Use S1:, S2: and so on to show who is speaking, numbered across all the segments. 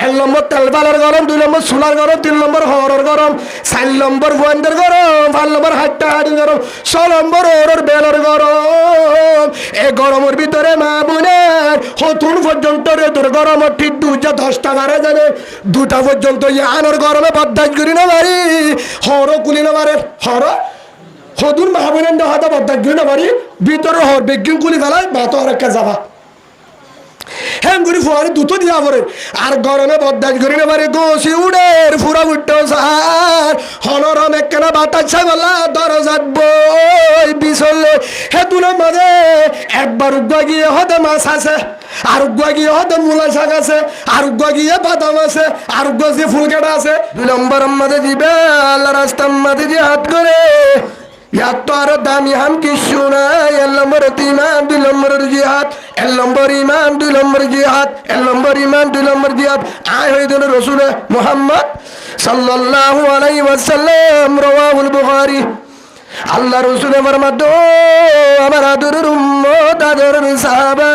S1: এক নম্বর তেলবালার গরম, 2 নম্বর সোলার গরম, 3 নম্বর হরর গরম, 4 নম্বর ভুয়ানদের গরম, 5 নম্বর হাট্টা হাড়ি গরম, 6 নম্বর ওরর বেলর গরম। এই গরমের ভিতরে মা বোনের হতুন পর্যন্ত রে তোর গরম ঠিক 2:10 বারে জানে 2টা পর্যন্ত আনোর গরমে বদাজ করি না বাড়ি হর কুলি না বারে হর হতুন মা বোনের হাতে বদাজ করি না বাড়ি ভিতরে হর বেগিন কুলি ফেলায় বাতো আর একটা যাবা হ্যাঁ গুড়ি ফুয়ারি দুটো দিয়া পরে আর গরমে বদাজ করি না পারে গোসি উড়ের ফুরা উঠতে সার হনরম একখানা বাতাস বলা দরজাত বই বিছলে হে তুলের মাঝে একবার উগ্গা গিয়ে হতে মাছ আছে আর উগ্গা গিয়ে হতে মূলা শাক আছে আর উগ্গা গিয়ে বাদাম আছে আর উগ্গা গিয়ে ফুল কাটা আছে 2 নম্বর মাঝে দিবে আল্লাহ রাস্তার মাঝে দিয়ে হাত করে ইয়ার তো আরো দামি হাম কিছু নাই 1 নম্বর ইমান 2 নম্বর জিহাদ 1 নম্বর ইমান 2 নম্বর জিহাদ 1 নম্বর ইমান 2 নম্বর জিহাদ আয় হইল রাসূল মুহাম্মদ সাল্লাল্লাহু আলাইহি ওয়াসাল্লাম রাওয়াহুল বুখারী আল্লাহ রাসূল ফরমাতো আমার আদরের উম্মত আদরের সাহাবা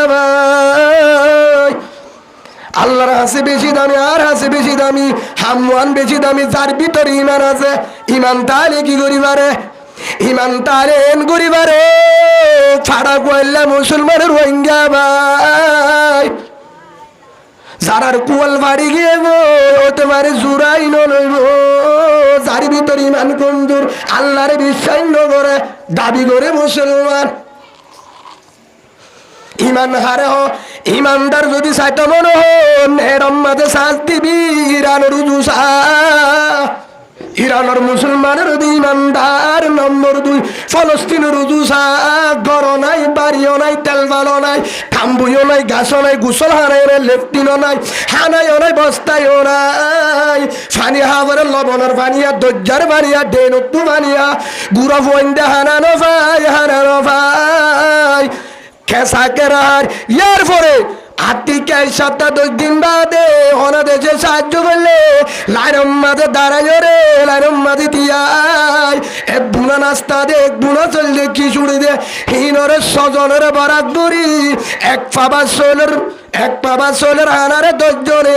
S1: আল্লাহর হাসি বেশি দামি আর হাসি বেশি দামি হামওয়ান বেশি দামি যার ভিতরে ইমান আছে ইমান তাহলে কি করিবারে ইমান তারেন গরিবারে ছাড়া কইলা মুসলমানের রোহিঙ্গা ভাই যারার কুয়াল বাড়ি গিয়ে গো হতে পারে জুরাই নইব যার ভিতর ইমান কমজোর আল্লাহরে বিশ্বাস করে দাবি করে মুসলমান ইমান হারে হ ইমানদার যদি চাইতে মনে হন এরম মাঝে শ্বাস দিবি ইরানের রুজুসা ইরানের মুসলমানের ইমানদার নম্বর 2 ফলস্তিনের রুজুসা ঘর নাই বাড়িও নাই তেল বালো নাই খাম্বুও নাই গাছও নাই গুসল হানাই লেফটিনও নাই হানাইও নাই বস্তায়ও নাই ফানি হাবরে লবণের বানিয়া দজ্জার বানিয়া ডেনত্তু বানিয়া গুড়া ফোয়াইন্দা হানানো ভাই খেসা কেরার ইয়ার পরে আতিকে 7-10 দিন বাদে হনা দেশে সাহায্য করলে লাইরম মাঝে দাঁড়ায় রে লাইরম মাঝে দিয়াই এক বুনা নাস্তা দে এক বুনা চললে কি ছুড়ে দে হিনরে স্বজনের বরাত দড়ি এক পাবা সোলের হানারে 10 জনে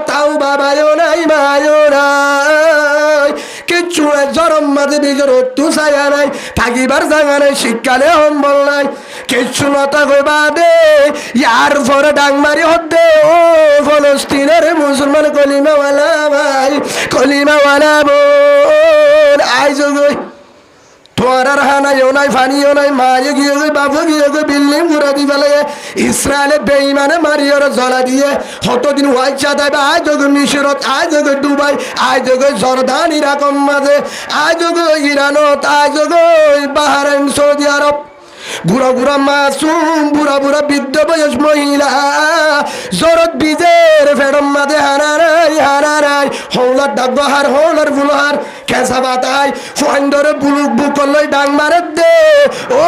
S1: তাও বাবায়ও নাই মায়ও নাই কিচ্ছু জরম মাঝে বিজর তু ছায়া নাই থাকিবার জায়গা নাই শীতকালে সম্বল নাই কিচ্ছু নতা কই বাদে ইয়ার পরে ডাংমারি হতে ও ফলস্তিনের মুসলমান কলিমাওয়ালা ভাই কলিমাওয়ালা বোন আইজ গই তোমার আর হানাইও নাই ফানিও নাই মায়ে গিয়ে গই বাপ গিয়ে গই বিল্ডিং পুরা দি ফেলে ইসরায়েলে বেঈমানে মারিয়র জ্বলা দিয়ে কতদিন ওয়াইচা দেবে আজ যোগ মিশরত আজ যোগ দুবাই আজ যোগ জর্দান ইরাকম মাঝে আজ যোগ ইরানত আজ যোগ বাহরাইন সৌদি আরব বুড়া বুড়া মাসুম বুড়া বুড়া বৃদ্ধ বয়স মহিলা জরত বীজের ফেরম মাঝে হারারাই হৌলার ডাকবহার হৌলার বুলহার খেসা বাতাই ফুয়াইন্দরে বুলুক বুকলই ডাং মারে দে ও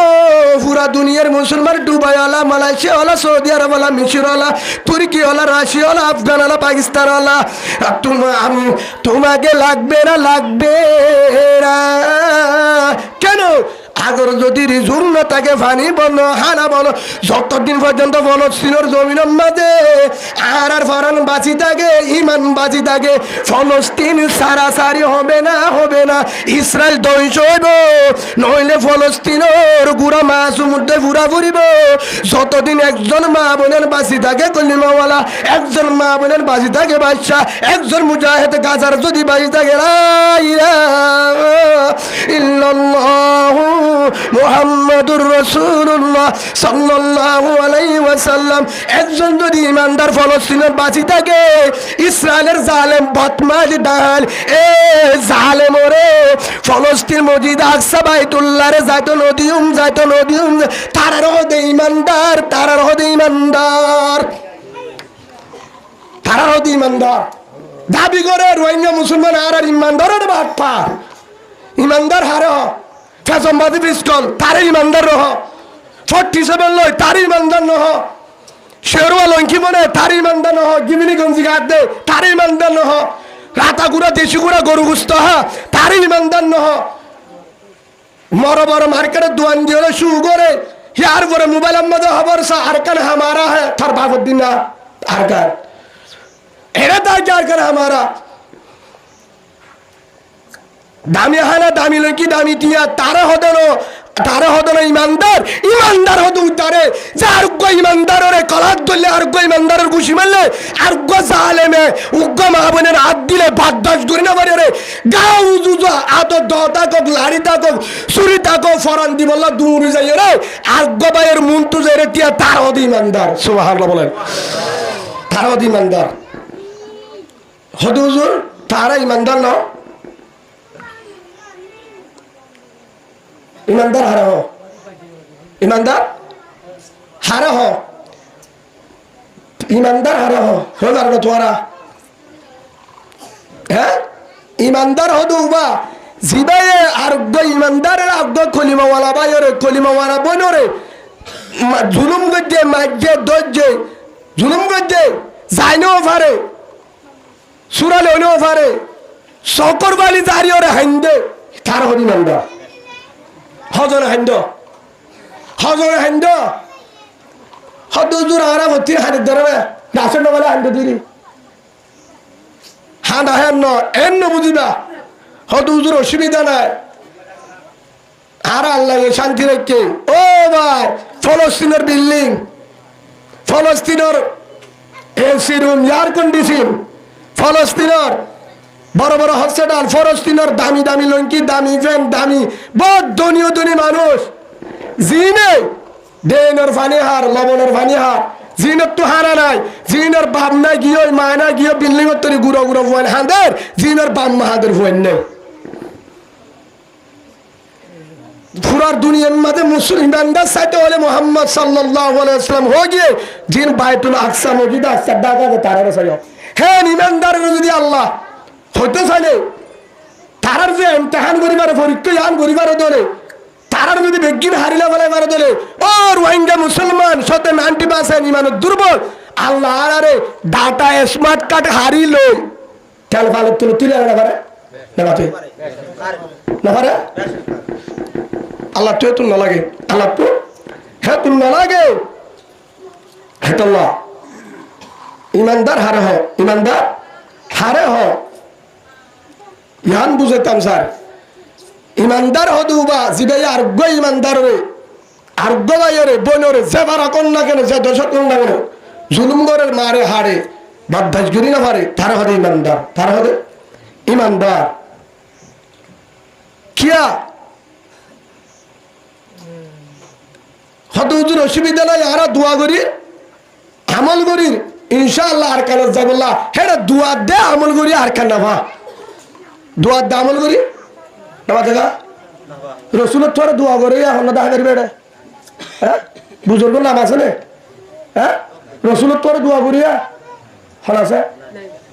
S1: পুরা দুনিয়ার মুসলমান দুবাইওয়ালা মালয়েশিয়াওয়ালা সৌদি আরবওয়ালা মিশরওয়ালা তুর্কিওয়ালা রাশিয়াওয়ালা আফগানওয়ালা পাকিস্তানওয়ালা তোমাকে লাগবে না কেন আগর যদি রিজুর না থাকে ফানি বলো হানা বলো যতদিন পর্যন্ত ফলস্তিনের জমিনের মাঝে আর ফরান বাঁচি থাকে ইমান বাঁচি থাকে ফলস্তিন সারাসারি হবে না ইসরায়েল ধ্বংস হইব নইলে ফলস্তিনের গুড়া মাছ মধ্যে ঘুরা ফুরিব যতদিন একজন মা বোনের বাঁচি থাকে কলিমাওয়ালা একজন মা বোনের বাঁচি থাকে বাদশা একজন মুজাহিদ গাজার যদি বাঁচি থাকে ইল্লাল্লাহু মুহাম্মাদুর রাসূলুল্লাহ সাল্লাল্লাহু আলাইহি ওয়াসাল্লাম একজন যদি ইমানদার ফলস্তিনের বাঁচি থাকে ইসরায়েলের জালেম বদমাশ ডাল এ জালেম ওরে ফলস্তিন মসজিদ আকসা বাইতুল্লাহরে যাইতো নদিউম তারার হদে ইমানদার দাবি করে রোহিঙ্গা মুসলমান আর ইমানদারের বাটপা ইমানদার হার ফ্যাশনবাদী পিস্তল তার ইমানদার রহ 47 লয় তার ইমানদার নহ শেরওয়া লঙ্কি মনে তার ইমানদার নহ গিমিনি গঞ্জি গাত দে তার ইমানদার নহ রাতা গুড়া দেশি গুড়া গরু গুস্ত হা তার ইমানদার নহ বড় মার্কেটে দোয়ান দিয়ে শু করে ইয়ার পরে মোবাইলের মধ্যে খবর সা আর কান হামারা হ্যাঁ তার বাবুদ্দিন না আর কান এরা क्या कर हमारा दामी हाना दामी लड़की दामी टिया तारा হদনো ইমানদার ইমানদার হতো উদ্ধারে যে আরোগ্য ইমানদারের কলাত ধরলে আরোগ্য ইমানদারের ঘুষি মারলে আরোগ্য জালেমে উগ্র মাহবনের হাত দিলে বাদ্দাস করি না পারে রে গাও উজুজ আত দতা কক লাড়ি তাকক চুরি তাকক ফরান দি বললা দূর যাই রে আরোগ্য ভাইয়ের মুন্টু যাই রে টিয়া তার হদ ইমানদার সুবহানাল্লাহ বলেন তার হদ ইমানদার হদ হুজুর তারা ইমানদার না ईमानदार हारा हो ईमानदार हारा हो ईमानदार हारा हो मारो तुम्हारा है ईमानदार हो तो उबा जिबाए आरोग्य ईमानदार है आरोग्य खोलिमा वाला भाई रे खोलिमा वाला बनो रे जुलुम गद्दे माज्जे दोज्जे जुलुम गद्दे जाइनो फारे सुरा लेनो फारे सकर वाली जारी और हंदे तार हो ईमानदार হজর হেন্দ হদুজুর আরা ভর্তি হাতে ধরে নাচের নগলে হান্দ দিরি হাঁদা হেন এন বুঝিবা হদুজুর অসুবিধা নাই আর আল্লাহ শান্তি রেখে ও ভাই ফলস্তিনের বিল্ডিং ফলস্তিনের এসি রুম এয়ার কন্ডিশন ফলস্তিনের বড় বড় হসপিটাল ফলস্তিনের দামি দামি লঙ্কি দামি ফ্যান দামি বহুত ধনী মানুষ জিনে ডেনের ফানি হার লবণের ফানি হার জিনের তো হারা নাই জিনের বাপ না গিয়ে মা না গিয়ে বিল্ডিং এর তৈরি গুঁড়ো গুঁড়ো ফোন হাঁদের জিনের বাপ মাহাদের ফোন নেই পুরার দুনিয়ার মধ্যে মুসলমানদের সাথে হলে মোহাম্মদ সাল্লাল্লাহু আলাইহি ওয়াসাল্লাম হয়ে গিয়ে জিন বাইতুল আকসা মসজিদ আসছে ডাকাতে তারা সাথে হ্যাঁ ইমানদারের যদি আল্লাহ হইতে চাইলে তারার যে ইমতিহান করিবার পরীক্ষা আন করিবার দলে তারার যদি বেগিন হারিলা ফেলাইবার দলে ও রোহিঙ্গা মুসলমান সতে 90% ইমান দুর্বল আল্লাহ আরে ডাটা স্মার্ট কার্ড হারিল তেল ভালো তুলে না পারে না পারে আল্লাহ তো না লাগে আল্লাহ তো হ্যাঁ তুমি না লাগে হ্যাঁ আল্লাহ ইমানদার হারে হয় ইমানদার হারে হয় ইয়ান বুঝতাম স্যার ইমানদার হদুবা জিবাই আরোগ্য ইমানদার রে আরোগ্য ভাইরে বোনরে যে বারা কোন না কেন যে দশক কোন না কেন জুলুম করে মারে হারে বাধ্যাস গরি না পারে তারা হদে ইমানদার তারা হদে ইমানদার কিয়া হদুজুর অসুবিধা নাই আরা দোয়া করি আমল করি ইনশাআল্লাহ আর কাল যাবল্লাহ হেডা দোয়া দে আমল করি আর কান না দোয়ার দামল করি না দেখা রসুলের তোরা দোয়া করে এখন দেখা করি বেড়ে হ্যাঁ বুজুর্গ নাম আছে না হ্যাঁ রসুলের তোরা দোয়া করিয়া হল আছে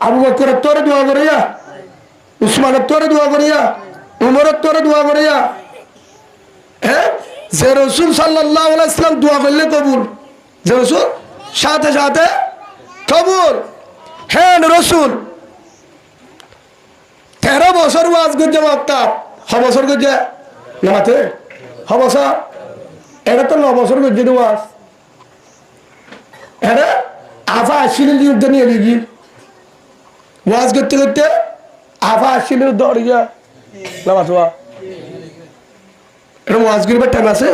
S1: আবু বকরের তোরে দোয়া করিয়া উসমানের তোরে দোয়া করিয়া উমরের তোরে দোয়া করিয়া হ্যাঁ যে রসুল সাল্লাল্লাহু আলাইহি ওয়াসাল্লাম দোয়া করলে কবুল যে রসুল সাথে সাথে কবুল হ্যাঁ রসুল 13 বছর ওয়াজ করছে মাত্তা 6 বছর করছে না মাতে 6 বছর এটা তো 9 বছর করছে ওয়াজ এটা আফা আসিল যুদ্ধ নিয়ে লিখি ওয়াজ করতে করতে আফা আসিল দৌড়িয়া না মাতোয়া এটা ওয়াজ করবার টাইম আছে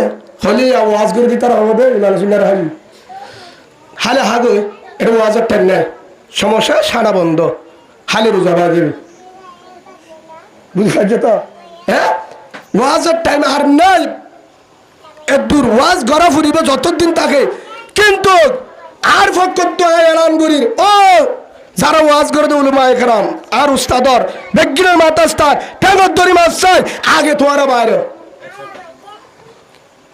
S1: হলে ওয়াজ করে দিতে হবে মানুষের হালি হালে হাগো এটা ওয়াজের টাইম নাই সমস্যা সারা বন্ধ হালে রোজা বাজে বুঝতে পারছো তো হ্যাঁ ওয়াজের টাইম আর নাই একদূর ওয়াজ গড়া ফুরিবে যতদিন থাকে কিন্তু আর ফকত এলান করি ও যারা ওয়াজ করে দেয় উলামা একরাম আর উস্তাদর বেগিনের মাতাস্তার ঠ্যাঙর দড়ি মাছ চাই আগে তোমারা বাইরে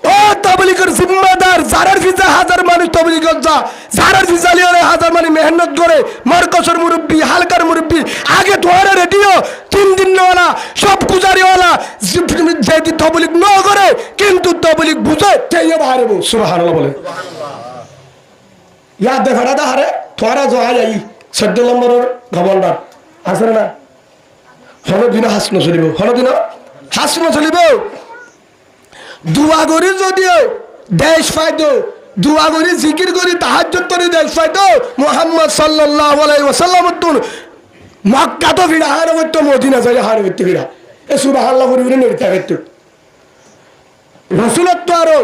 S1: ও তাবলীগের জিম্মাদার যারার ফিজা হাজার মানুষ তাবলীগ যা যারার ফিজা লিয়ে হাজার মানুষ মেহনত করে মার্কসের মুরব্বী হালকার মুরব্বী আগে তোমারা রেডিও 3 দিন ওয়ালা সব গুজারিওয়ালা যে তাবলীগ ন করে কিন্তু তাবলীগ বুঝে তেইও বাইরে সুবহানাল্লাহ বলে ইয়াদ দেখাটা দা হারে তোমারা জয়া যাই 14 নম্বরের গভর্নর আছে না হলো দিন হাসন চলিব হলো দিন হাসন চলিব দুয়া করি যদি দেশ ফাইদ দোয়া করি জিকির করি তাহাজ্জুদ করি দেখছাই তো মুহাম্মদ সাল্লাল্লাহু আলাইহি ওয়াসাল্লাম তুন মক্কা তো ফিরা হার হইতো মদিনা যাই হার হইতো ফিরা এ সুবহানাল্লাহ করি বলে নড়তে হইতো রাসূলত তো আরো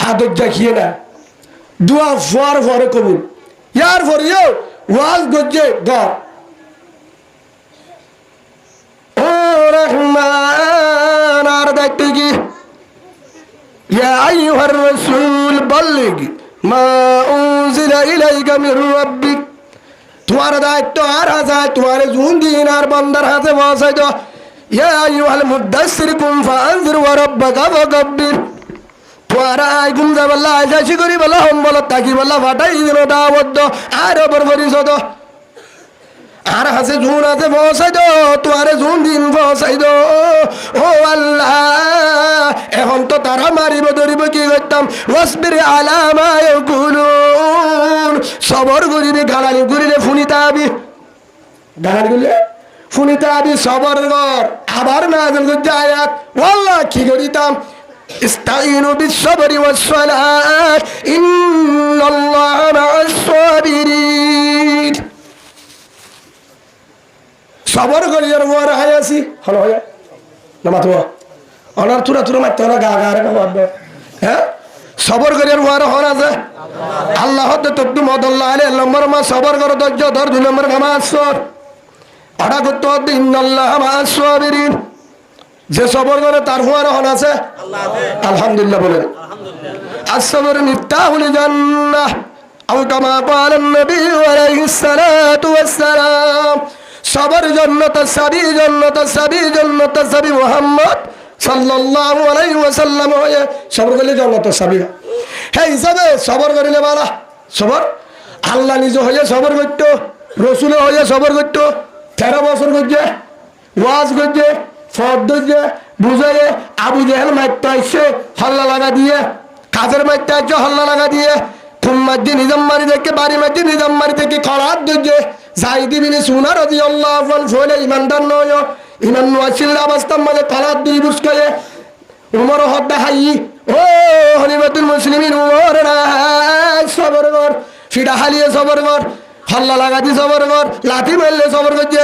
S1: আদত দেখিয়ে না দোয়া ফর ফর কবুল ইয়ার ফরিও ওয়াজ গজ্জে গা ও রহমান আর দেখতে কি ইয়া আইয়ুহার রাসূল বল্লিগ মা উনজিলা ইলাইকা মির রাব্বিক তোমার দায়িত্ব আর আছে তোমার জুন দিন আর বান্দার হাতে পৌঁছাই দাও ইয়া আইয়ুহাল মুদাসসির কুম ফাআনজির ওয়া রাব্বাকা ফাকাব্বির তোমারা আইকুম যাবাল্লাহ আইসাশি করি বলা হম বলা তাকি বলা ফাটাই দিল দাওয়াত আর ওপর পরিশোধ আর হাসে জুন আছে পৌঁছাই দো তোমারে জুন দিন পৌঁছাই দো ও আল্লাহ এখন তো তারা মারিব ধরিব কি করতাম ওয়াসবির আলা মা ইয়াকুলুন সবর করিবি গালালি করিলে ফুনিতাবি গালালি করলে ফুনিতাবি সবর কর আবার নাযিল করতে আয়াত ওয়াল্লাহ কি করিতাম استعينوا بالصبر والصلاة إن الله مع الصابرين صبر করি আর ওয়ার হায়াসি হলো হয় না মাতবা অনার তুরা তুরা মারতে না গা গা রে বাবা হ্যাঁ সবর করি আর ওয়ার হনা যায় আল্লাহ তো তবদু মদাল্লাহ আলাইহি নম্বর মা সবর করো ধৈর্য ধর দুই নম্বর নামাজ পড় আড়া করতে হবে ইন্নাল্লাহ মা আস-সাবিরিন যে সবর করে তার হুয়ার হন আছে আলহামদুলিল্লাহ বলেন আস-সাবর মিফতাহুল জান্নাহ আও কামা ক্বালা নবী আলাইহিস সালাতু ওয়াস সালাম সবর জান্নাতুস সাবি মুহাম্মদ সাল্লাল্লাহু আলাইহি ওয়াসাল্লাম হয় সবর করলে জান্নাতুস সাবি হে হিসাবে সবর করিলে বালা সবর আল্লাহ নিজে হয়ে সবর করতো রাসূল হয়ে সবর করতো 13 বছর করছে ওয়াজ করছে ফর্দে বুঝাইয়ে আবু জেহেল মারতে আসছে হল্লা লাগা দিয়ে কাজের মারতে আসছে হল্লা লাগা দিয়ে খুম মাঝে নিজাম মারি দেখে বাড়ি মাঝে নিজাম মারি দেখে খরাত দিচ্ছে যাই দিবিনি সুনা রাদিয়াল্লাহু আনহু ফলে ইমানদার নয় ইমান নোয়াছিল অবস্থার মাঝে খরাত দুই বুসকায়ে উমর হদ্দা হাই ও খলিফাতুল মুসলিমিন উমর সবর কর ফিডা হালিয়ে সবর কর হল্লা লাগা দিয়ে সবর কর লাঠি মারলে সবর করছে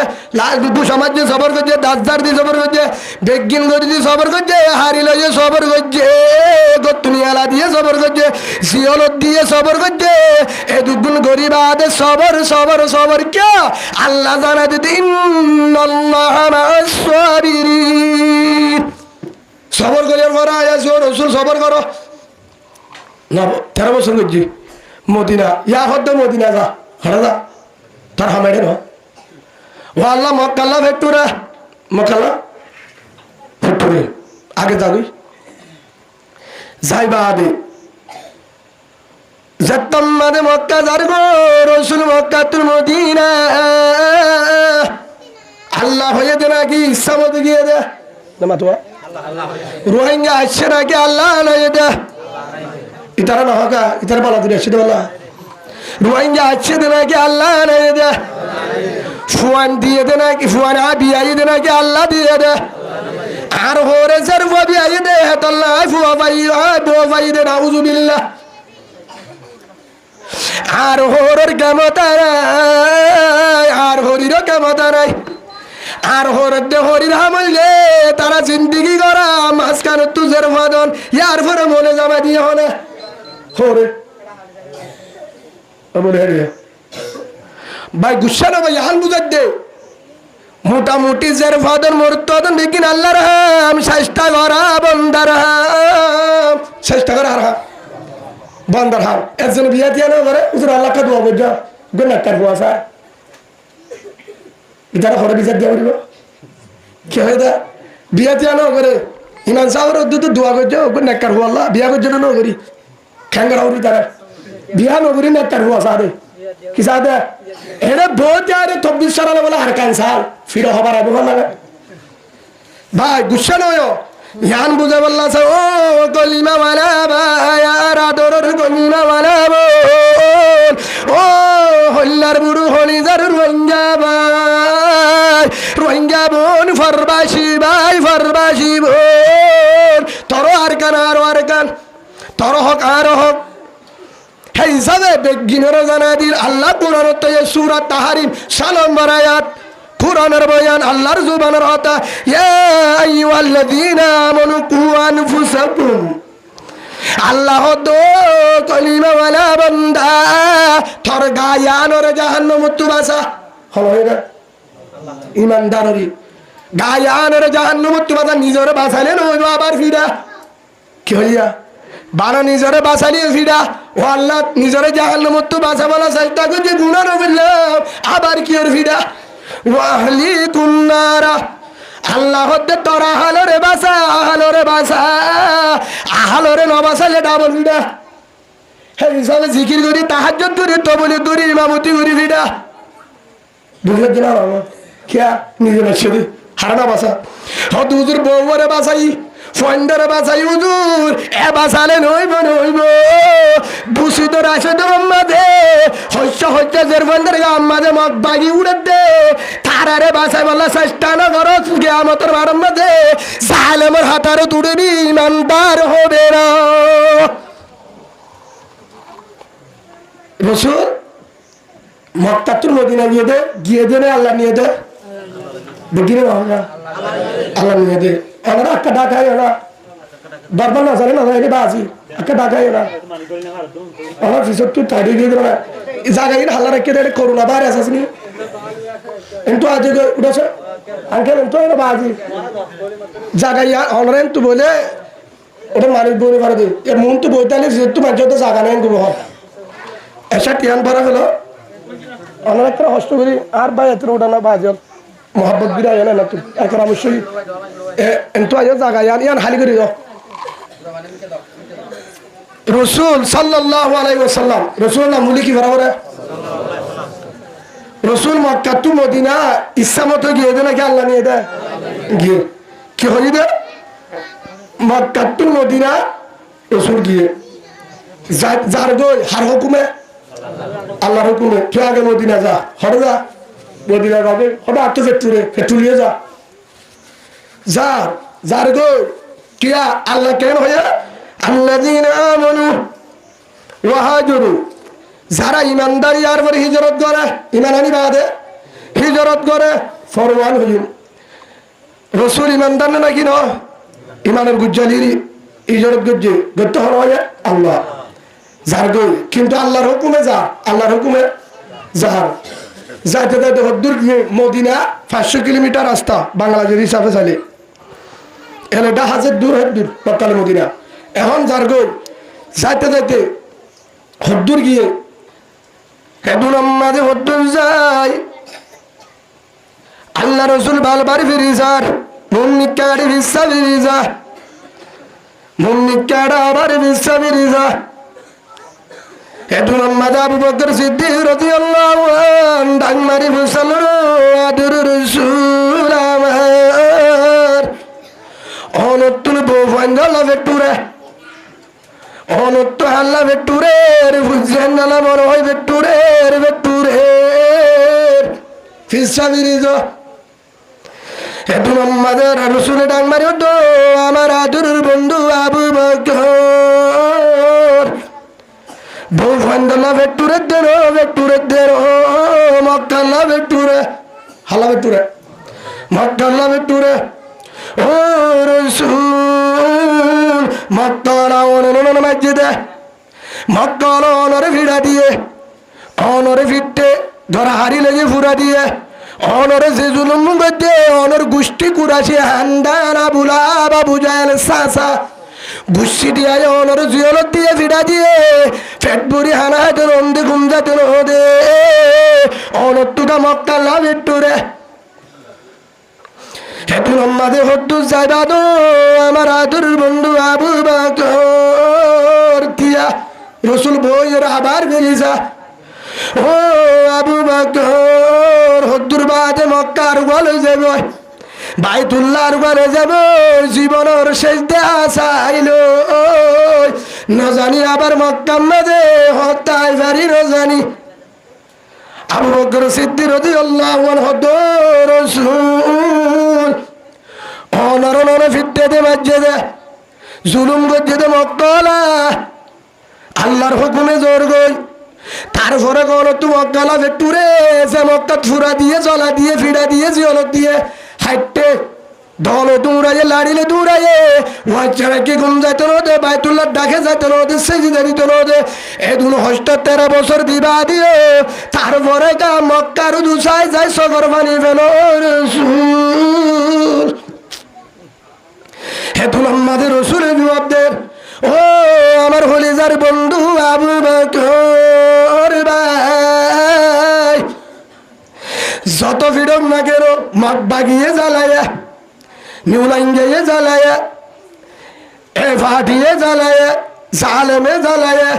S1: সমাজ দিয়ে সবর করছে দাসদার দিয়ে সবর করছে বেগিন করে দিয়ে সবর করছে হারি লইয়ে সবর করছে গতুনিয়ালা দিয়ে সবর করছে শিয়লত দিয়ে সবর করছে এ দুগুণ গরিব আদে সবর সবর সবর কে আল্লাহ জানা দিতে ইন্নাল্লাহ মা'আস সাবিরিন সবর করে করা আয়াছো রাসূল সবর করো না 13 বছর করছি মদিনা ইয়া হদ্দ মদিনা যা হরদা তার হামাইরে না ও আল্লাহ মক্কাল্লা ভেটুরা মক্কাল্লা ভেটুরে আগে যাবি যাইবা আদে যেতাম মাদে মক্কা যারব রাসূল মক্কা তুল মদিনা আল্লাহ হয়ে দে নাকি ইচ্ছা মতো গিয়ে দে না মাতোয়া রোহিঙ্গা আসছে নাকি আল্লাহ হয়ে দে ইতারা না হোক ইতারা বলা দিলে সেটা বলা রোহিঙ্গা আসছে দে নাকি আল্লাহ নিয়ে দে ফুয়ান দিয়ে দে নাকি ফুয়ান বিয়াই দে নাকি আল্লাহ দিয়ে দে আর হোরে স্যার ফুয়া বিয়াই দে হেতাল্লাহ ফুয়া ভাই দে নাউজুবিল্লাহ আর হোরের ক্ষমতা নাই আর হরিরও ক্ষমতা নাই আর হরের দে হরির হামলে তারা জিন্দিগি করা মাঝখানে তুজের ফাদন ইয়ার পরে মনে জামা দিয়ে হলে হরে ভাই গুসা না ভাই হাল বুঝার দে মোটামুটি জের ফাদন মরতন দেখিন আল্লাহ রাম চেষ্টা করা বন্দার হাম চেষ্টা করা আর বন্দার হাম একজন বিয়া দিয়া না করে উজুর আল্লাহকে দোয়া করছো গুনাহগার হুয়াসা ইতারা হরে বিচার দিয়া করিব কি হয় দা বিয়া দিয়া না করে ইমান সাহর দোয়া করছো গুনাহগার হুয়া আল্লাহ বিয়া করছো না করি খাঙ্গার হরি তারা বিয়া নগরী না তার হুয়া সাদে কি সাদে এরে বহুত যারে 24 সাল বলে আর কান সাল ফিরে হবার আগে বলা ভাই গুসা নয় ইয়ান বুঝে বললা ও কলিমা ওয়ালা ভাই আর আদরের কলিমা ওয়ালা বল ও হল্লার বুড়ু হলিজার রোহিঙ্গা ভাই রোহিঙ্গা বোন ফরবাসি ভাই ফরবাসি বোন তর আর কান তর হক আর হক সেই হিসাবে বেগিনেরও জানা দিল আল্লাহ কোরআনত সূরা তাহরিম 6 নম্বর আয়াত কোরআনের বয়ান আল্লাহর জুবানের কথা ইয়া আইয়ুহাল্লাযীনা আমানু কু আনফুসাকুম আল্লাহ দো কলিমা ওয়ালা বান্দা তোর গায়ানোর জাহান্নাম তুবাসা হলো না ইমানদারি গায়ানোর জাহান্নাম তুবাসা নিজরে বাঁচালে নইব আবার ফিরা কি হইয়া বানা নিজরে বাঁচালি ফিরা ও আল্লাহ নিজরে জাহান্নাম তুবাসা বলা চেষ্টা করছে গুনাহ করলাম আবার কি ওর ফিরা ওয়াহলিকুম নারা আল্লাহ হতে তোরা আহালরে বাসা আহালরে নবাসালে ডাবল ফিডা হ্যাঁ হিসাবে জিকির করি তাহাজ্জুদ করি তবলিগ করি ইমামতি করি ফিডা বুঝলেন না খেয়া নিজের সাথে হারানা বাসা হত হুজুর বউরে বাসাই ফন্ডারে বাসাই হুজুর এ বাসালে নইব বুসিত রাশিদ মাঝে হস্য জের ফন্ডারে মাঝে মগ বাগি উড়ে দে তারারে বাসাই বললা চেষ্টা না করো কিয়ামতের বারম মাঝে জালেমের হাতারে তুড়বি ইমানদার হবে না রসুল মক্কাতুল মদিনা গিয়ে দে আল্লাহ নিয়ে দে বুঝিয়ে না আল্লাহ নিয়ে দে আমরা একটা ডাকাই না দরবার না জানে না এটা বাজি একটা ডাকাই না আমার ফিসত তুই তাড়ি দিয়ে দেবে জায়গায় হাল্লা রেখে দেয় করোনা ভাইরাস আসনি কিন্তু আজ উঠেছে আঙ্কেল তো এটা বাজি জায়গায় অনরেন তো বলে ওটা মানুষ বলে করে দিই এর মন তো বইতে আলে যেহেতু মানুষ তো জায়গা নেই গুলো হয় এসা টিয়ান ভরা হলো অনেক করে হস্ত করি আর ভাই এত ওটা না বাজল মোহাম্মদ বিরা এনে না তুই এখন অবশ্যই তো আজ জায়গা ইয়ান হালি করে দাও রসুল সাল্লাল্লাহু আলাইহি ওয়াসাল্লাম রসুল না মুলি কি বরাবর রসুল মক্কা টু মদিনা ইচ্ছা মতো গিয়ে দে নাকি আল্লাহ নিয়ে দেয় গিয়ে কি হয়ে দে মক্কা টু মদিনা রসুল গিয়ে যার গই হার হুকুমে আল্লাহর হুকুমে তুই আগে মদিনা যা হরে যা মদিনা যাবে হবে আটটো ফেটুলিয়ে যা যার গই কিয়া আল্লাহ কেন হয়ে আল্লাযীনা আমানু ওয়া হাজারু যারা ইমানদারি আর পরে হিজরত করে ইমান আনি বাদে হিজরত করে ফরওয়ান হইম রসুল ইমানদার না নাকি ন ইমানের গুজ্জালির হিজরত গুজ্জে গত্য হয় আল্লাহ যার গই কিন্তু আল্লাহর হুকুমে যা আল্লাহর হুকুমে যাইতে যাইতে হদ্দুর গিয়ে মদিনা 500 কিলোমিটার রাস্তা বাংলাদেশের হিসাবে চাইলে এলে হাজার দূর মক্কাল মদিনা এখন যার গই যাইতে যাইতে হদ্দুর গিয়ে হেদুর মাঝে হদ্দুর যায় আল্লাহ রসুল বালবার ফিরিজার মুন্নিকাড়ি ভিসা ফিরিজা মুন্নিকাড়া আবার ভিসা ফিরিজা হেদুর মাঝে আবু বকর সিদ্দিক রাদিয়াল্লাহু আনহু ডাংমারি ফুসাল আদুর রসুল আমার অনতুল বউ ফাইন্দালা ভেটুরে অনত্য হাল্লা ভেটুরের বুঝছেন না মনে হয় ভেটুরের ফিসা বিরিজ হেতু আমাদের রসুল ডাং মারি তো আমার আদুর বন্ধু আবু বকর বউ ফাইন্দালা ভেটুরের দেরো মক্কাল্লা ভেটুরে হাল্লা ভেটুরে মক্কাল্লা ভেটুরে ও রসুল মক্কালা অনন মসজিদে মক্কালা অনরে ভিড়া দিয়ে অনরে ফিরতে ধরা হারি লেগে ফুরা দিয়ে অনরে যে জুলুম করতে অনর গোষ্ঠী কুড়াছি হান্ডানা বুলা বা বুঝাইল সাসা গুষ্টি দিয়ে অনর জুয়েলত দিয়ে ভিড়া দিয়ে ফেট বুড়ি হানা হাতে রন্দে ঘুম যাতে রোদে অনরটুটা মক্কালা ভিট্টুরে হেতুন আমাদের হদ্দুর যাইবা দো আমার আদুর বন্ধু আবু বকর দিয়া রসুল বইয়ের আবার বেরিয়েছা ও আবু বকর হদ্দুর বাদে মক্কার গলে যাব বাইতুল্লাহর গলে যাব জীবনের শেষ দেহা চাইল না জানি আবার মক্কার মাঝে হত্যায় বাড়ি না জানি আবু বকর সিদ্দিক রাদিয়াল্লাহু আনহু রসুল অনরনরে ফিরতে দে মাঝে দে জুলুম করতে দে মক্কালা আল্লাহর হুকুমে জোর গই তারপরে কোন তু মক্কা লাভে টুরে সে মক্কা ফুরা দিয়ে জলা দিয়ে ফিরা দিয়ে জিয়লত দিয়ে হাইটে দল দৌড়াইয়ে লাড়িলে দৌড়াইয়ে ওয়াচ্চারা কি ঘুম যাইতে নদে বাইতুল্লাহ ডাকে যাইতে নদে সেজিদা দিতে নদে এদুন হস্ত 13 বছর বিবাহ দিয়ে তারপরে কা মক্কার দুসাই যায় সগর পানি ফেল রসুল হেতুন আমাদের রসুলের বিবাদের ও আমার হলিজার বন্ধু আবু বকর ভাই যত ফিরক না কেন মগ বাগিয়ে জ্বালায়া নিউলাইঙ্গে জ্বালায়া এ ফাটিয়ে জ্বালায়া জালেমে জ্বালায়া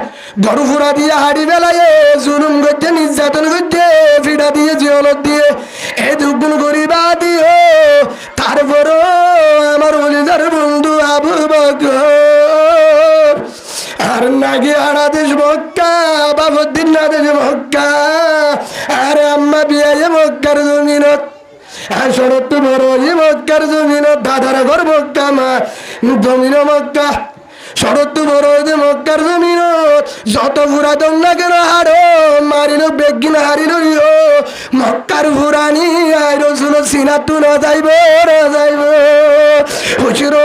S1: গরুফুরা দিয়ে হাড়ি বেলায় জুলুম করতে নির্যাতন করতে ফিরা দিয়ে জিয়লত দিয়ে এ দুগুণ গরিবা দিও তারপরও আমার হলিজার বন্ধু আবু বকর আর নাকি আড়াদেশ মক্কা বাবুদ্দিন না দেশ মক্কা আরে আম্মা বিয়ে মক্কার জমিনত আসরত বড় মক্কার জমিনত দাদারা ঘর মক্কা মা জমিন মক্কা শরত বড় মক্কার জমিনত যত ফুরা দম না কেন হারো মারিল বেগিন হারিল মক্কার ফুরানি আই রসুল সিনা তু না যাইব হুজুর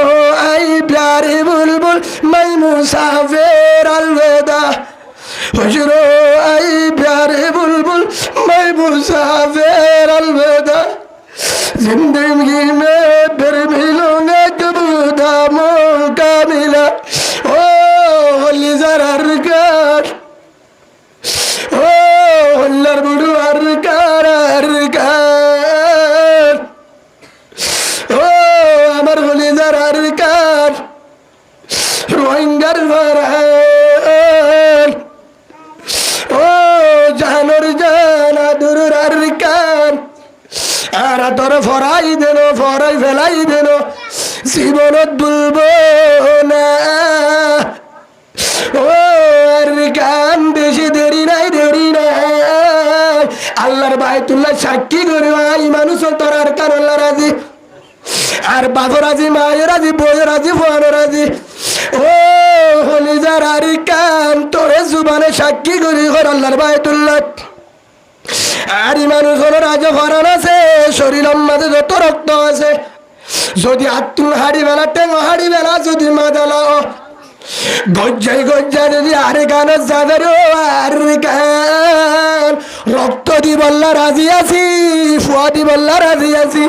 S1: আই প্যারে বুলবুল মাই মুসাফির अलविदा হুজুর আই প্যারে বুলবুল মাই মুসাফির अलविदा जिंदगी में फिर मिलूंगा कभी मौका मिला ओ हल्लीजार हरकार ओ हल्लार बुडू हरकार ओ আমার হলিজার হরকার রোহিঙ্গার ফরহান ও জানোর জানা দুরুর হরকার আর তোর ফরাই দেন ফরাই ফেলাই দেন জীবনত বলবো না ও আর গান বেশি দেরি নাই আল্লাহর বাইতুল্লাহ সাক্ষী করে ভাই মানুষ তোর আর কার আল্লাহ রাজি আর বাবা রাজি মায়ের রাজি বইয়ের রাজি ফোয়ানো রাজি ও হলিজার আর কান তোরে জুবানে সাক্ষী করি ঘর আল্লাহর বাইতুল্লাহ আর মানুষ হলো রাজা ফরান আছে শরীর মাঝে যত রক্ত আছে যদি আত্মুল হাড়ি বেলা টেঙ্গো হাড়ি বেলা যদি মাদালাও গজ্জাই যদি আরে গান যাবে আর গান রক্ত দি বল্লা রাজি আছি ফুয়া দি বল্লা রাজি আছি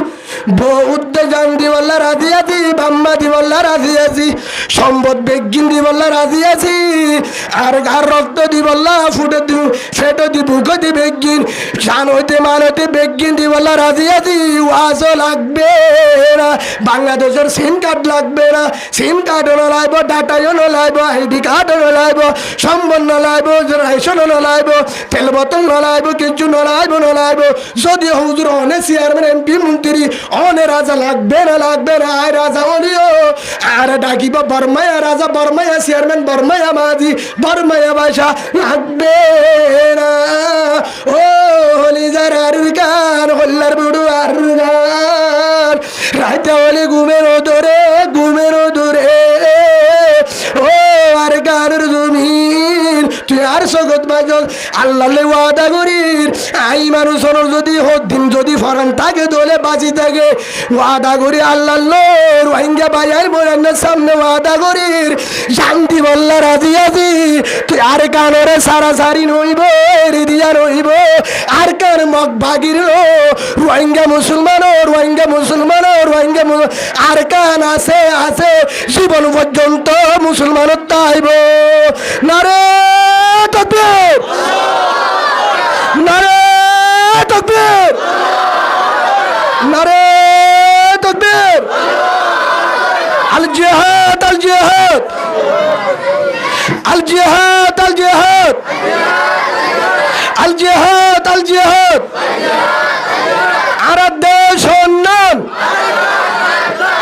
S1: বৌদ্ধ জান দি বল্লা রাজি আছি বাম্মা দি বল্লা রাজি আছি সম্পদ বেগিন দি বল্লা রাজি আছি আর গার রক্ত দি বল্লা ফুটে দি ফেটো দি বুক দি বেগিন জান হইতে মান হইতে বেগিন দি বল্লা রাজি আছি ওয়াজও লাগবে না বাংলাদেশের সিম কার্ড লাগবে না সিম কার্ডও নলাইব ডাটাও নলাইব আইডি কার্ডও নলাইব সম্বল নলাইব রেশন নলাইব তেল বোতল নলাইব কিছু নলাইব যদি হুজুর অনে চেয়ারম্যান এমপি মন্ত্রী অনে রাজা লাগবে না আয় রাজা অলিও আর ডাকিব বর্মায়া রাজা বর্মায়া চেয়ারম্যান বর্মায়া মাঝি বর্মায়া বাসা লাগবে না ও হলিজার আর গান হল্লার বুড়ু আর গান রাইতে হলে ঘুমের দূরে ও আর গানের জমিন তুই আর সগত বাজল আল্লাহলে ওয়াদা করির আই মানুষের যদি দিন যদি ফরান থাকে দোলে বাঁচি থাকে ওয়াদা করি আল্লাহ রোহিঙ্গা ভাইয়ার বোনের সামনে ওয়াদা করির শান্তি বললা রাজি আছি তুই আর কানরে সারা সারি নইব দিয়া রইব আর কার মগ ভাগির রোহিঙ্গা মুসলমান আর কান আছে জীবন পর্যন্ত মুসলমান তাইব নারে তাকবীর নারে তাকবীর নারে তাকবীর আল জিহাদ আল জিহাদ আল জিহাদ আল জিহাদ আল জিহাদ আল জিহাদ আর দেশ উন্নয়ন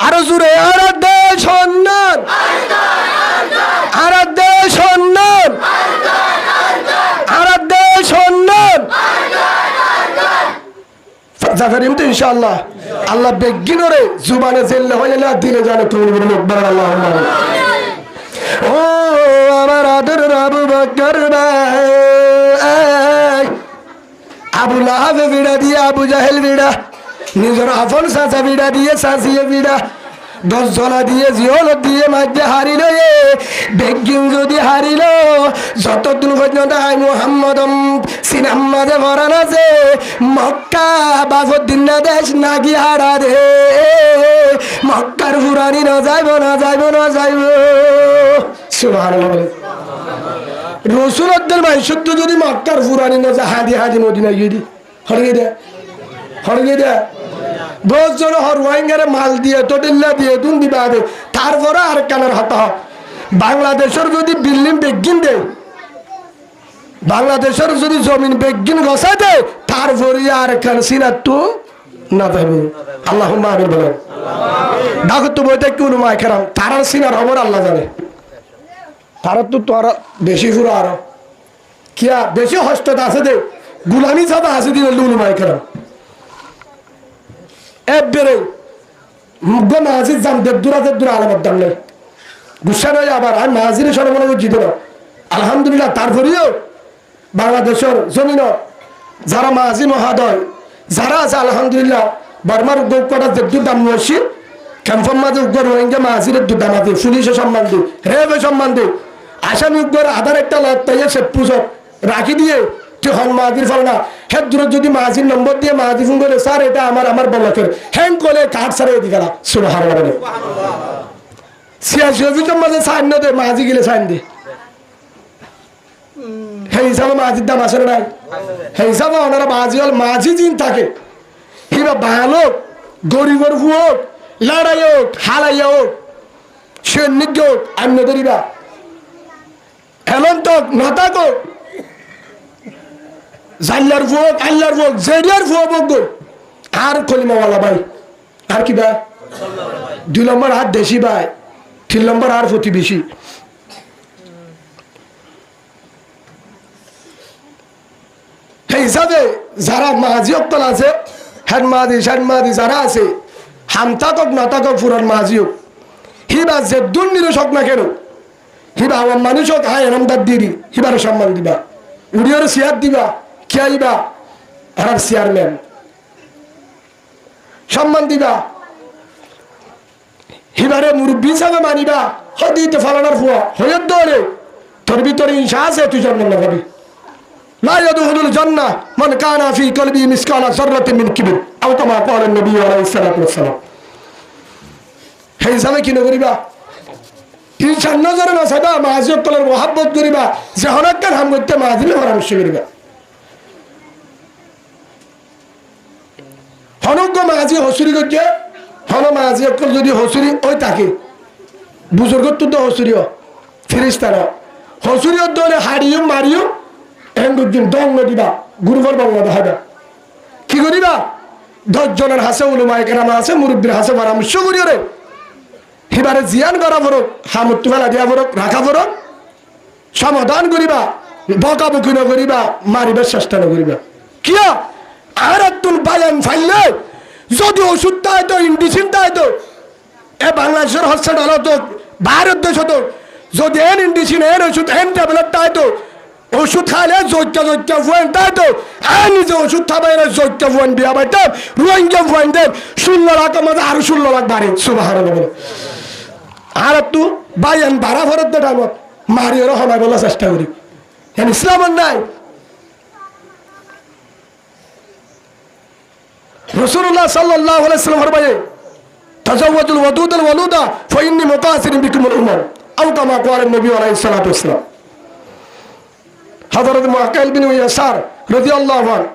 S1: আরো জুড়ে আর দেশ উন্নয়ন আর দেশ উন্নয়ন আর দেশ উন্নয়ন জাফরিম তো ইনশাআল্লাহ আল্লাহ বেগিনরে জুবানে জেল্লে হইলে না দিলে জানে তুমি বলুন আকবার আল্লাহুম্মা ও আমার আদরের আবু বকর ভাই, আবু লাহাব বিড়া দিয়ে আবু জাহেল বিড়া, নিজের আফন চাচা বিড়া দিয়ে চাচিয়ে বিড়া, 10 জলা দিয়ে জিওল দিয়ে মাঝে হারিল, বেগিন যদি হারিল, যতদিন পর্যন্ত আই মুহাম্মদ সিনাম মাঝে ভরান আছে, মক্কা বাফুদ্দিন না দেশ নাকি হারা রে, মক্কার ফুরানি না যাইব না যাইব না যাইব। সুবহানাল্লাহ। রসুলদের ভাই সত্য যদি মক্কার ফুরানি না যায়, হাদি হাদি মদিনা গিয়ে দি হরগে দে হরগে দে 10 জন হরওয়াইঙ্গারে মাল দিয়ে টোটিল্লা দিয়ে দুন দিবা দে, তারপরে আর কানের হতা। বাংলাদেশের যদি বিল্ডিং বেগিন দে, বাংলাদেশের যদি জমিন বেগিন গছাই দে, তারপরে আর কান সিনার তো না যাবে। আল্লাহুম্মা আমিন বলেন। দেখো তো বইতে কি উলুমায়ে কেরাম তারা সিনার খবর আল্লাহ জানে, তারা তো তোর বেশি ফুরা আরো কিয়া বেশি হস্ততা আছে দে, গুলামি ছাড়া আছে দিন উলুমায়ে কেরাম এবারে মুগ্ধ মাহাজির যান দেবদুরা আলামত দাম নেই, গুসা নয় আবার আমি মাহাজির সরে মনে করছি তো আলহামদুলিল্লাহ। তারপরেও বাংলাদেশের জমিন যারা মাহাজি মহাদয় যারা আছে আলহামদুলিল্লাহ, বর্মার উদ্যোগ করা দেবদুর দাম নিয়ে আসি, ক্যাম্পের মাঝে উগ্র রোহিঙ্গা মাহাজিরের দুধ দাম আছে, পুলিশের সম্মান দিই, রেবের সম্মান দিই, আসামি উগ্র আধার একটা লড়াইয়ে সে পুজো রাখি দিয়ে হন মাহাজির ফল না হেদ দূরে যদি মাহাজির নম্বর দিয়ে মাহাজি ফোন করে স্যার এটা আমার বলাকের হ্যাং করে কাঠ সারে এদিকে সুবহানাল্লাহ। সিয়াসি অফিসের মাঝে সাইন না দে, মাহাজি গেলে সাইন দে, সেই হিসাবে মাহাজির দাম আসে নাই, সেই হিসাবে ওনারা মাহাজি হল মাহাজি জিন থাকে, কিবা বালক গরিবর হোক লড়াই হোক হালাইয়া হোক সৈনিক হোক আন্য ধরিবা এমন তো নতাক হোক জাল্লার ভোগ আল্লাহর ভোগ জেডিয়ার ভুয়া ভোগ আর কলিমাওয়ালা ভাই আর কি ভাই 2 নম্বর হাত দেশি ভাই 3 নম্বর আর প্রতিবেশী। সেই হিসাবে যারা মাহাজি অক্তল আছে হ্যান মাহাদি যারা আছে হামতাকক নাতাকক ফুরান মাহাজি হোক, হিবা যে দুর্নিরসক না কেন, হিবা আমার মানুষ হোক হায় এনামদার দিদি হিবার সম্মান দিবা, উড়িয়ার চেয়ার দিবা, খেয়াইবা আর চেয়ারম্যান সম্মান দিবা, হিবারে মুরব্বী হিসাবে মানিবা, হদিতে ফালানোর ফুয়া হইয়ার দৌড়ে তোর ভিতরে ইনসা আছে, তুই জন্ম না পাবি। লা ইয়াদখুলুল জান্নাহ মান কানা ফি কলবিহি মিসকালা যাররাতিন মিন কিবর আও কামা ক্বালা নবী আলাইহিস সালাতু ওয়াস সালাম। সেই হিসাবে কি নকরিবা ইনসান নজরে না সাদা মাহাজির তলের মহাব্বত করিবা, যে হনাক্কার হাম করতে মাহাজিলে পরামর্শ করিবা। হনজ্ঞ মাহাজি হসুরি করছে হন মাহাজি অকল যদি হসুরি ওই তাকে বুজুর্গ তো হসুরিও ফিরিস্তারা হসুরিও দলে হারিও মারিও এঙ্গুদ্দিন দঙ্গ দিবা গুরুবর বঙ্গ দেখাবা কি করিবা 10 জনের হাসে উলুমায়ে কেরাম আছে মুরব্বীর হাসে পরামর্শ করিও রে, এবারে জিয়ান করা ফরক হামুত্তু ফেলা দিয়া ফরক রাখা ফরক সমাধান করিবা, বকাবকি না করিবা, মারিবার চেষ্টা না করিবা। কিয়া আর তুন বায়ান ফাইলে যদি ওষুধ তাই তো ইন্ডিসিন তাই তো এ বাংলাদেশের হসপিটাল তো ভারত দেশ হতো যদি এন ইন্ডিসিন এন ওষুধ এন ট্যাবলেট তাই তো ওষুধ খাইলে জৈত্যা ফুয়েন তাই তো আর নিজে ওষুধ খাবাই জৈত্যা ফুয়েন বিয়া বাইতাম রোহিঙ্গা ফুয়েন দেব 16 লাখ আমাদের আরো 16 লাখ বাড়ে সুবহানাল্লাহ। আর তু বায়ান ভাড়া ফরত দে টাইমত মারিও হমাই বলার চেষ্টা করি ইসলাম নাই। রাসূলুল্লাহ সাল্লাল্লাহু আলাইহি ওয়াসাল্লাম ফরমায়ে তাজাওয়াজুল ওয়াদুদাল ওয়ালুদা ফাইন্নী মুকাসিরিন বিকুমুল উম্মাহ আও কামা ক্বালা নবী আলাইহিস সালাতু ওয়াসসালাম। হযরত মুআক্কিল বিন ইয়াসার রাদিয়াল্লাহু আনহু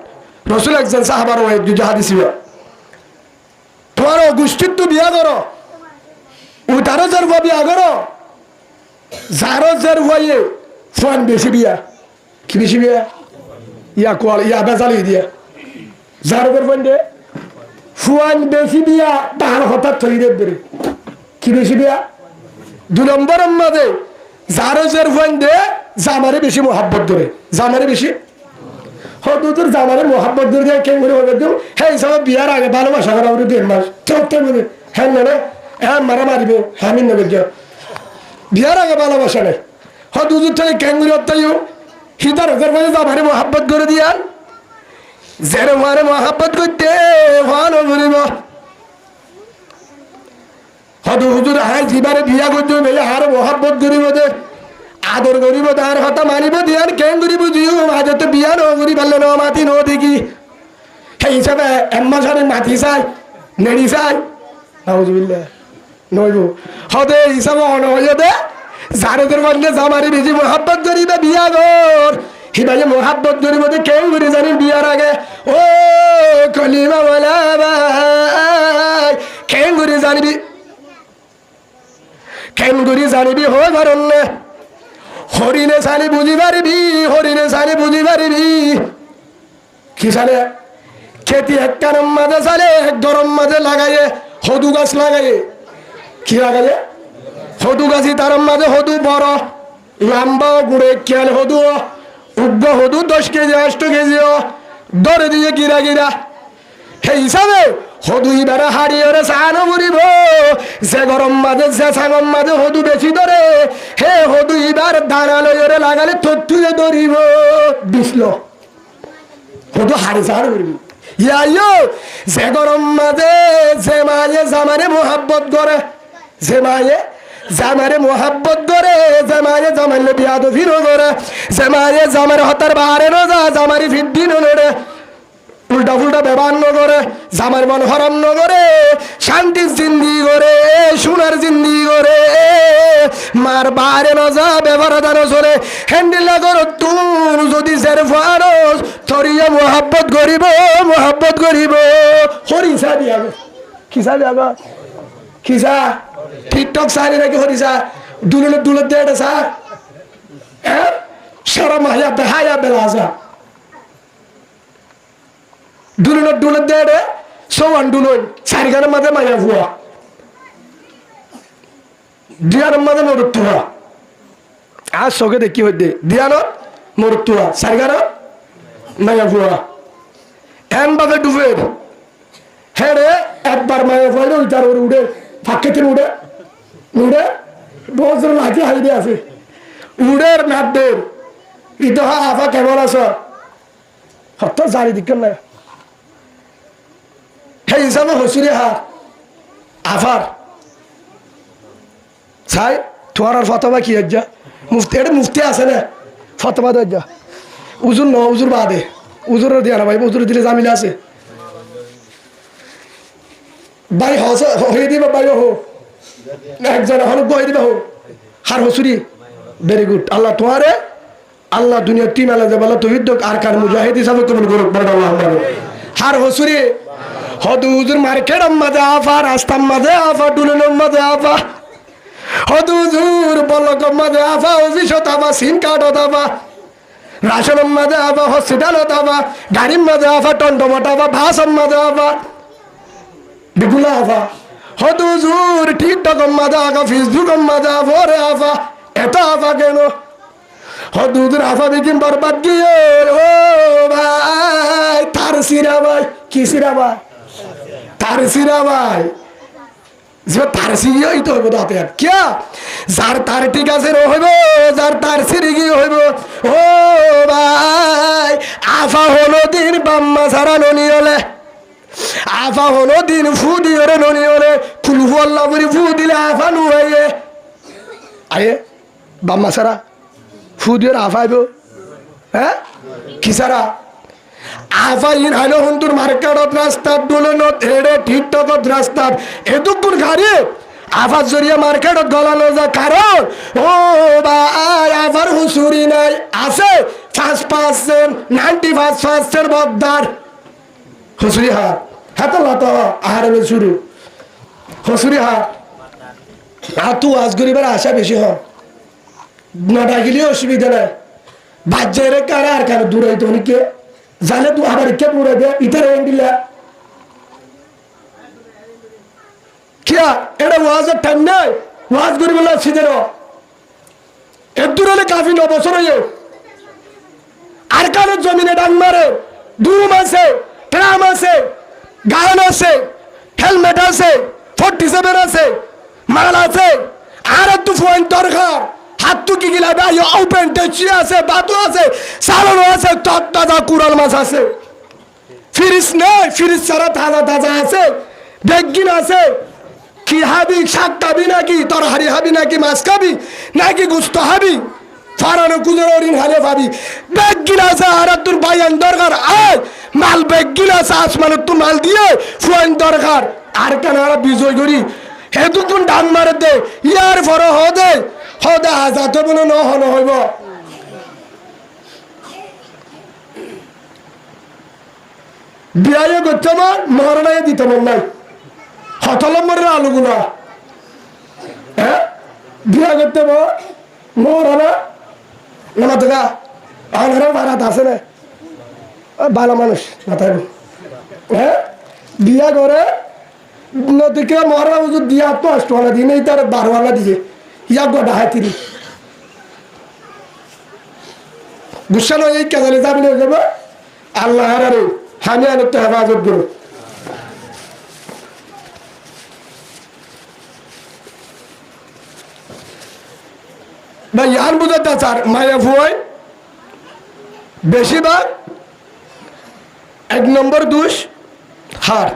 S1: রাসূল একজন সাহাবার ওই দুই হাদিস তোমার গোষ্ঠীত্ব বিয়া করো উতারো যার বিয়া করো যারো যার হয়ে ফোন বেশি বিয়া কি বেশি বিয়া ইয়া কোয়াল ইয়া বেজালি দিয়া যারো যার ফোন দে ফোন বেশি বিয়া তার হঠাৎ থই দেবে কি বেশি বিয়া 2 নম্বর মাঝে যারো যার ফোন দে জামারে বেশি মোহাব্বত ধরে জামারে বেশি হদুর জামারে মোহাব্বত ধরে কেন করে হবে দিও হ্যাঁ সব বিয়ার আগে ভালোবাসা করা ওর 1.5 মাস চলতে মানে হ্যাঁ না হ্যাঁ মারা মারিবে আমি নেবে গিয়া বিয়ার আগে ভালোবাসা নেই হয়তো হুজুর থেকে ক্যাঙ্গুরি হত্যাইও হিতার হাজার মাঝে যাবারে মহাব্বত করে দিয়ান জেরে মারে মহাব্বত করতে ভালো করিব হয়তো হুজুর হাই জিবারে বিয়া করতে মেয়ে হার মহাব্বত করিব দে আদর করিব তার কথা মানিব দিয়ান ক্যাঙ্গুরি বুঝিও মাঝে তো বিয়া ন করি পারলে ন মাতি ন দেখি সেই হিসাবে এম্মা সারে মাতি চাই নেড়ি চাই নাউজুবিল্লাহ নইব হতে হিসাবে অনয় দে যারেদের মধ্যে জামারি বেশি মহাব্বত করিবে বিয়া ঘর হিবাই মহাব্বত করিব দে কেউ করে জানি বিয়ার আগে ও কলিমা বলা ভাই কেউ করে জানিবি কেন করে জানিবি হয় কারণ হরিণে চালি বুঝি পারিবি হরিণে চালি বুঝি পারিবি কি চালে খেতি একটার মাঝে চালে এক গরম মাঝে লাগাইয়ে হদু গাছ লাগাইয়ে কি লাগাইয়ে হদু গাছি তার মাঝে হদু বড় লম্বা গুড়ে খেয়াল হদু উগ্র হদু 10 কেজি 8 কেজি দরে দিয়ে গিরা গিরা সেই হিসাবে হদু ইবারে হাড়িয়ে চানো করিব যে গরম মাঝে যে ছাগম মাঝে হদু বেশি ধরে হে হদু ইবার দানা লইরে লাগালে থুয়ে ধরিব দিছিল হদু হাড়ি চানো করিব ইয়াইও যে গরম মাঝে যে মায়ে জামারে মোহাব্বত করে যে মায়ে জামারে মোহাব্বত করে যে মায়ে জামাইলে বিয়াদ ফিরো করে যে মায়ে জামারে হতার বাহারে রোজা জামারি ফিদ্দি নড়ে উল্টা ফুলটা ব্যবহার নগরে জামার মন হরম নগরে শান্তির জিন্দি করে সোনার জিন্দি করে মার বাহারে নজা ব্যবহার দানো চলে হ্যান্ডেল করো তুর যদি জের ফারস থরিয়া মোহাব্বত করিব হরিসা দিয়া কিসা দিয়া কিসা টিকটক সারি নাকি হরিসা দুলত দিয়ে এটা স্যার সারা মাহিয়া বেহায়া বেলাসা দুলত দিয়ে এটা সৌয়ান দুলন চারিখানের মাঝে মাইয়া ভুয়া দিয়ানোর মাঝে মরুত্তুয়া আর চোখে দেখি হইতে দিয়ানোর মরুত্তুয়া চারিখানের মাইয়া ভুয়া এন বাদে ডুবের হ্যাঁ রে একবার মাইয়া ভুয়ালে ওইটার ওর উড়ে ফাঁকেতে উড়ে বছর লাঠি হাইডে আছে উড়ের নাটদের ইতহা আফা কেমন আছো হত জারি দিক না সেই হিসাবে হসুরে হা আফার চাই তোমার আর ফতবা কি হজ্জা মুফতি এটা মুফতি আছে না ফতবা দজ্জা উজুর ন উজুর বাদে উজুর দিয়া না ভাই উজুর দিলে জামিলা আছে ভাই হয়ে দিবা ভাই হো একজন হল বই দিবা হো হার হসুরি ভেরি গুড আল্লাহ তোমারে আল্লাহ দুনিয়া টিম আল্লাহ বলো তহিদ আর কার মুজাহিদ হিসাবে কবুল করুক বড় আল্লাহ হার হসুরি হদু হুজুর মার্কেট মাঝে আফা রাস্তার মাঝে আফা ডুলুনের মাঝে আফা হদু হুজুর বলক মাঝে আফা অফিসত আফা সিম কার্ডত আফা রাশনের মাঝে আফা হসপিটালত আফা গাড়ির মাঝে আফা টন্টমট আফা ভাষণ মাঝে আফা বিপুলা আফা হদু হুজুর টিকটক মাঝে আফা ফেসবুক মাঝে আফা রে আফা এত আফা কেন হদু হুজুর আফা বিকিন বরবাদ গিয়ে ও ভাই তার সিরা ভাই কি সিরা ভাই তার সিরা ভাই তার সিরিয়াই তো হইব তাতে আর কিয়া যার তার ঠিক আছে হইব যার তার সিরি গিয়ে হইব ও ভাই আফা হলো দিন বাম্মা ছাড়া ননি হলে আফা হলো দিন ফু দিয়ে ননি হলে ফুল ফুল্লা বুড়ি ফু দিলে আফা নু হয়ে আয়ে বাম্মা ছাড়া ফু দিয়ে আফা আইব হ্যাঁ কি ছাড়া আফা ইন হাইলো হন্তুর মার্কেটত রাস্তাত দুলনত হেডে টিকটকত রাস্তাত এদুকুর গাড়ি আফার জরিয়া মার্কেটত গলানো যা কারণ ও ভাই আফার হুসুরি নাই আছে 5% 95% বদ্দার হুসুরি হাত হাত লত আহারে শুরু হুসুরি হাত তু আজ গরিবের আশা বেশি হ নটা গেলে অসুবিধা নাই বাজ্যের কারা আর কারো দূর হইতো কে জানে তু আবার কে পুরো দে ইতারে এন্ডিলা কিয়া এটা ওয়াজের টাইম নাই ওয়াজ করি বলে সিদের এদুর হলে কাফি 9 বছর হয়ে আর কারো জমিনে ডাং মারে দুম আছে ট্রাম আছে গান আছে হেলমেট আছে 47 আছে মাল আছে আর একটু ফোন দরকার হাত তু কি গিলা ভাই ওপেন টেচি আছে বাতু আছে সালানো আছে তাজা কুরাল মাছ আছে ফ্রিজ নেই ফ্রিজ ছাড়া তাজা তাজা আছে বেগিন আছে কি হাবি শাক খাবি নাকি তরহারি হাবি নাকি মাছ খাবি নাকি গুস্ত হাবি ফারানো কুজোর ওরিন হালে ভাবি বেগিন আছে আর তোর বাইয়ান দরকার আয় মাল বেগিন আছে আসমানের তো মাল দিয়ে ফোন দরকার আর কেন আর বিজয় করি হেতুকুন ডান মারে দে ইয়ার ফর হদে হদে আজাদ হইব না হন হইব বিয়ে করতে আমার মরণায় দিতে মন নাই হতলম্বরের আলুগুলা হ্যাঁ বিয়ে করতে মরণা না দেখা আনারা ভাড়াত আছে না ভালো মানুষ না তাই হ্যাঁ বিয়া করে নদীকে মরা উজুর দিয়া তো অষ্টওয়ালা দিন এই তার 12ওয়ালা দিয়ে ইয়া গোটা হায় তিনি বুঝছেন এই কেজালে যাবি না যাবো আল্লাহ আরে আমি অনেকটা হেফাজত করো না ইয়ান বুঝতে চার মায়া ফুয়াই বেশিরভাগ 1 নম্বর দোষ হার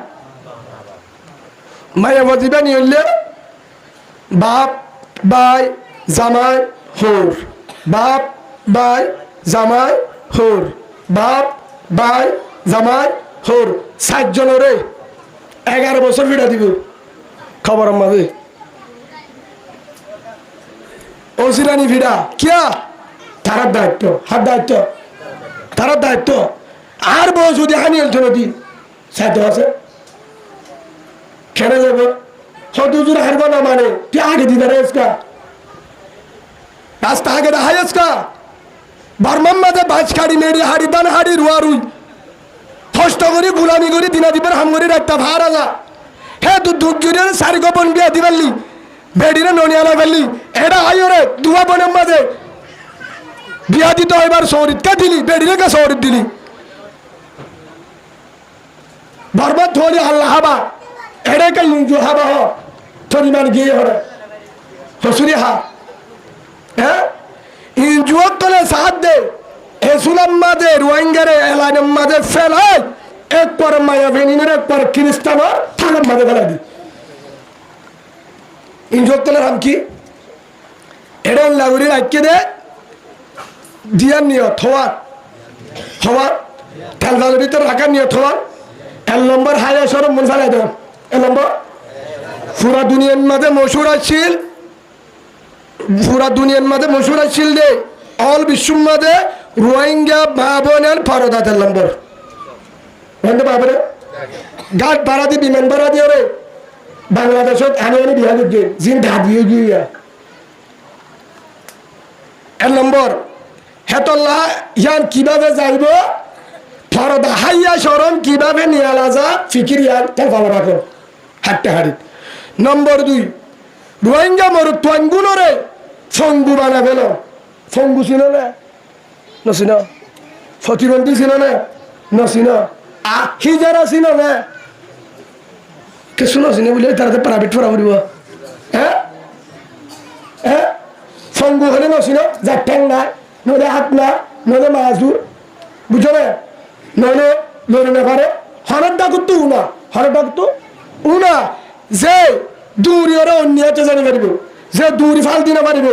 S1: মায়া বজিবা নিয়ে হইলে বাপ বাই জামাই হোর বাপ বাই জামাই হোর বাপ বাই জামাই হোর 7 জনরে 11 বছর ফিরা দিব খবর মাঝে ওসিরানি ফিরা কিয়া তার দায়িত্ব হাত দায়িত্ব তার দায়িত্ব আর বউ যদি হানি হলতো নদী সাধ্য আছে খেলে যাবে হতুজুর হারব না মানে তুই আগে দিতে রেসকা রাস্তা আগে দেখাইসকা বর্মার মাঝে বাজ খাড়ি মেড়ি হাড়ি দান হাড়ি রুয়া রুই কষ্ট করি গুলামি করি দিনা দিবের হাম করি একটা ভার আজা হে তুই দুধ জুড়ে সারি গোপন বিয়া দিবারলি বেডিরে ননিয়ালা ফেললি এটা আইরে দুয়া বনের মাঝে বিয়া দিতে এবার শহরিত কে দিলি বেডিরে কে শহরিত দিলি বরবাদ ধরি আল্লাহ হাবা এড়ে কে ইঞ্জু হাবা হ থরি মান গিয়ে হরে হসুরি হা হ্যাঁ ইঞ্জুয়ত তলে সাথ দে হেসুলাম মাঝে রোহিঙ্গারে এলাইনের মাঝে ফেলাই এক পর মায়া বেনিনের এক পর খ্রিস্টান থানার মাঝে ফেলাই দি ইঞ্জুয়তলের হাম কি এড়ে লাগুড়ি রাখকে দে দিয়ার নিয়ত হওয়ার তেলবালের ভিতরে রাখার নিয়ত হওয়ার 1 নম্বর হায়া সরম মন ফেলাই দেন 1 নম্বর পুরা দুনিয়ার মাঝে মশুর আছিল পুরা দুনিয়ার মাঝে মশুর আছিল দে অল বিশ্বর মাঝে রোহিঙ্গা মা বোনের ফরদা 1 নম্বর বন্ধু বাবরে গাট ভাড়া দি বিমান ভাড়া দিয়ে রে বাংলাদেশত আনি বিয়া করছে জিন ঢাকিয়ে গিয়া 1 নম্বর হেতল্লাহ ইয়ান কিভাবে যাইব ফরদা হাইয়া শরম কিভাবে নিয়ালা যা ফিকির ইয়ান তেল ভালো রাখো হাঁটতে হাঁড়ি নম্বর 2 রোহিঙ্গা মরু তোয়াঙ্গুনরে ফঙ্গু বানা ফেল ফঙ্গু ছিল না নসিন ফতিবন্দি ছিল না নসিন হিজারা ছিল না কিছু নসিনে বলে তারা প্রাইভেট পড়া পড়ব হ্যাঁ হ্যাঁ ফঙ্গু হলে নসিন যার ঠ্যাং নাই নলে হাত না নলে মাছু বুঝো না নলে লড়ে না পারে হরের ডাকুর তো উনা হরের ডাক তো উনা যে দূরি ওরা অন্য জানি পারিব যে দূরি ফাল দিনে পারিব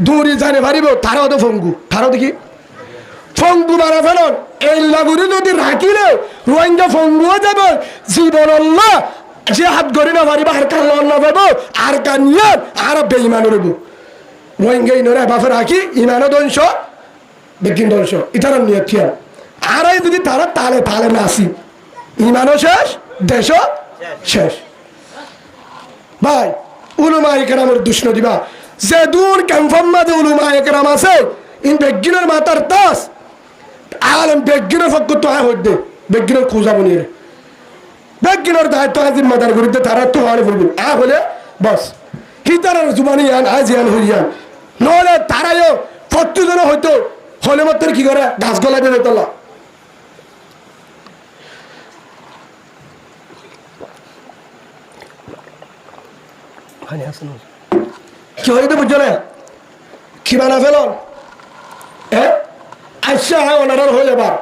S1: দূরি জানি পারিব তারাও তো ফঙ্গু তারাও দেখি ফঙ্গু মারা ফেলন এই লাগুরি যদি রাখিলে রোহিঙ্গা ফঙ্গুও যাবে জীবন অল্লাহ যে হাত গড়ি না পারিব আর কান না পাবো আর কানিয়ার আর বেইমান রইব রোহিঙ্গা ইনরে বাফে রাখি ইমানও ধ্বংস বেগিন ধ্বংস ইতার নিয়ে থিয়া আর যদি তারা তালে তালে নাসি ইমানও শেষ দেশও শেষ ভাই উলুমা একরামের দুষ্ণ দিবা যে দূর ক্যাম্পম মাঝে উলুমা একরাম আছে ইন বেগিনের মাতার তাস আলম বেগিনের ফক্ক তো আয় হইতে বেগিনের খোঁজাবো নিয়ে বেগিনের দায়িত্ব আজির মাতার ঘুরিতে তারা তো হারে ফুলবে আ হলে বস হিতারের জুবানি আন আজ ইয়ান হইয়ান নহলে তারাইও প্রত্যেকজন হয়তো হলে মাত্র কি করে গাছ গলা বেঁধে তোলা কি হইতে বুঝছো না কি বানা ফেলন আচ্ছা ওনার হয়ে যাবার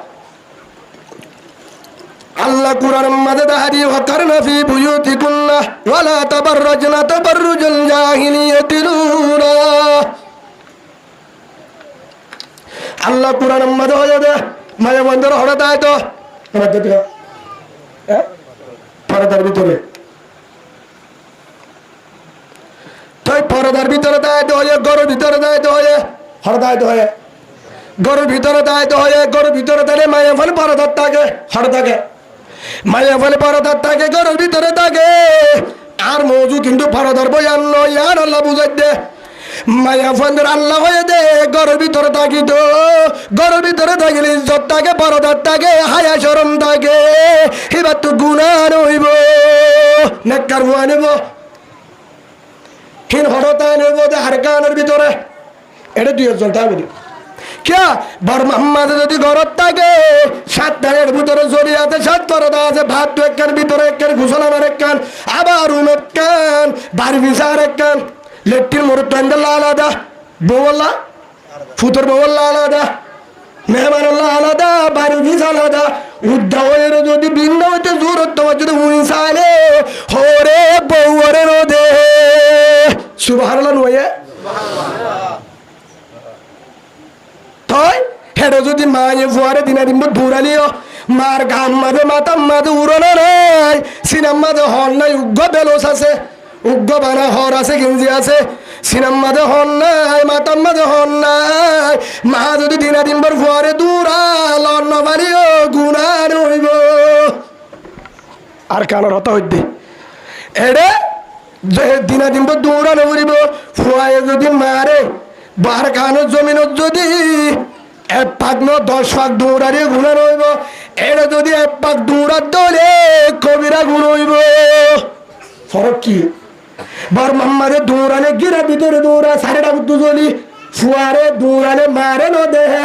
S1: আল্লাহ কুরআন মাঝে দাঁড়ি ওয়াকারনা ফি বুয়ুতিকুন্না ওয়ালা তাবাররাজনা তাবাররুজাল জাহিলিয়াতিল উলা আল্লাহ কুরআন মাঝে হয়ে যাবে মায়া বন্ধর হঠাৎ আয় তো আমার দিকে পর্দার ভিতরে তাই পর্দার ভিতরে দায়িত্ব হয়ে গরুর ভিতরে দায়িত্ব হয়ে হঠাৎ দায়িত্ব হয়ে গরুর ভিতরে দায়িত্ব হয়ে গরুর ভিতরে দাঁড়িয়ে মায়া ফলে পর্দার থাকে হঠাৎ থাকে মায়া ফলে পর্দার থাকে গরুর ভিতরে থাকে আর মজু কিন্তু পর্দার বয়ান নয় আর আল্লাহ বুঝাই দে মায়া ফন্দের আল্লাহ হয়ে দে গরুর ভিতরে থাকি তো গরুর ভিতরে থাকিলে ইজ্জত থাকে পর্দার থাকে হায়া শরম থাকে এবার তো গুনাহ হইব নেককার ভুয়া নেব হিন হঠাৎ নেব হারকানের ভিতরে এটা 2 জন থাকবে क्या बर मोहम्मद যদি ঘরত থাকে সাত ধারের ভিতরে জড়িয়াতে সাত পরদা আছে ভাত তো একখান ভিতরে একখান ঘোষণার একখান আবার উমেদ কান বাড়ি বিচার একখান লেট্টির মুরত আলাদা বউল্লা ফুতর বউল্লা আলাদা মেহমান আলাদা বাড়ি বিচার আলাদা উদ্ধারের যদি ভিন্ন হইতে জোরত যদি উইসালে হরে বউরে রোদে সুবহানাল্লাহ নয় তাই হেডে যদি মায়ে ফুয়ারে দিনা দিন দৌড়ালিও মার গাম মাঝে মাতাম মাঝে উড়ানো নাই সিনাম মাঝে হর নাই উগ্র বেলস আছে উগ্র বানা হর আছে গেঞ্জি আছে সিনাম মাঝে হর নাই মাতাম মাঝে হর নাই মা যদি দিনা দিন ভর ফুয়ারে দূরা লন্ন বাড়িও গুণা রইব আর কানোর হতা হইতে এডে দিনা দিন ভর দৌড়ানো উড়িব ফুয়ায়ে যদি মারে বার কানোর জমিনত যদি 1 পাক ন 10 পাক দৌড়ারে গুণা রইব এটা যদি 1 পাক দৌড়ার দলে কবিরা গুণ হইব ফরক কি বার মোহাম্মদে দৌড়ালে গিরা ভিতরে দৌড়া সারেটা বুদ্ধ জলি ফুয়ারে দৌড়ালে মারে ন দেহে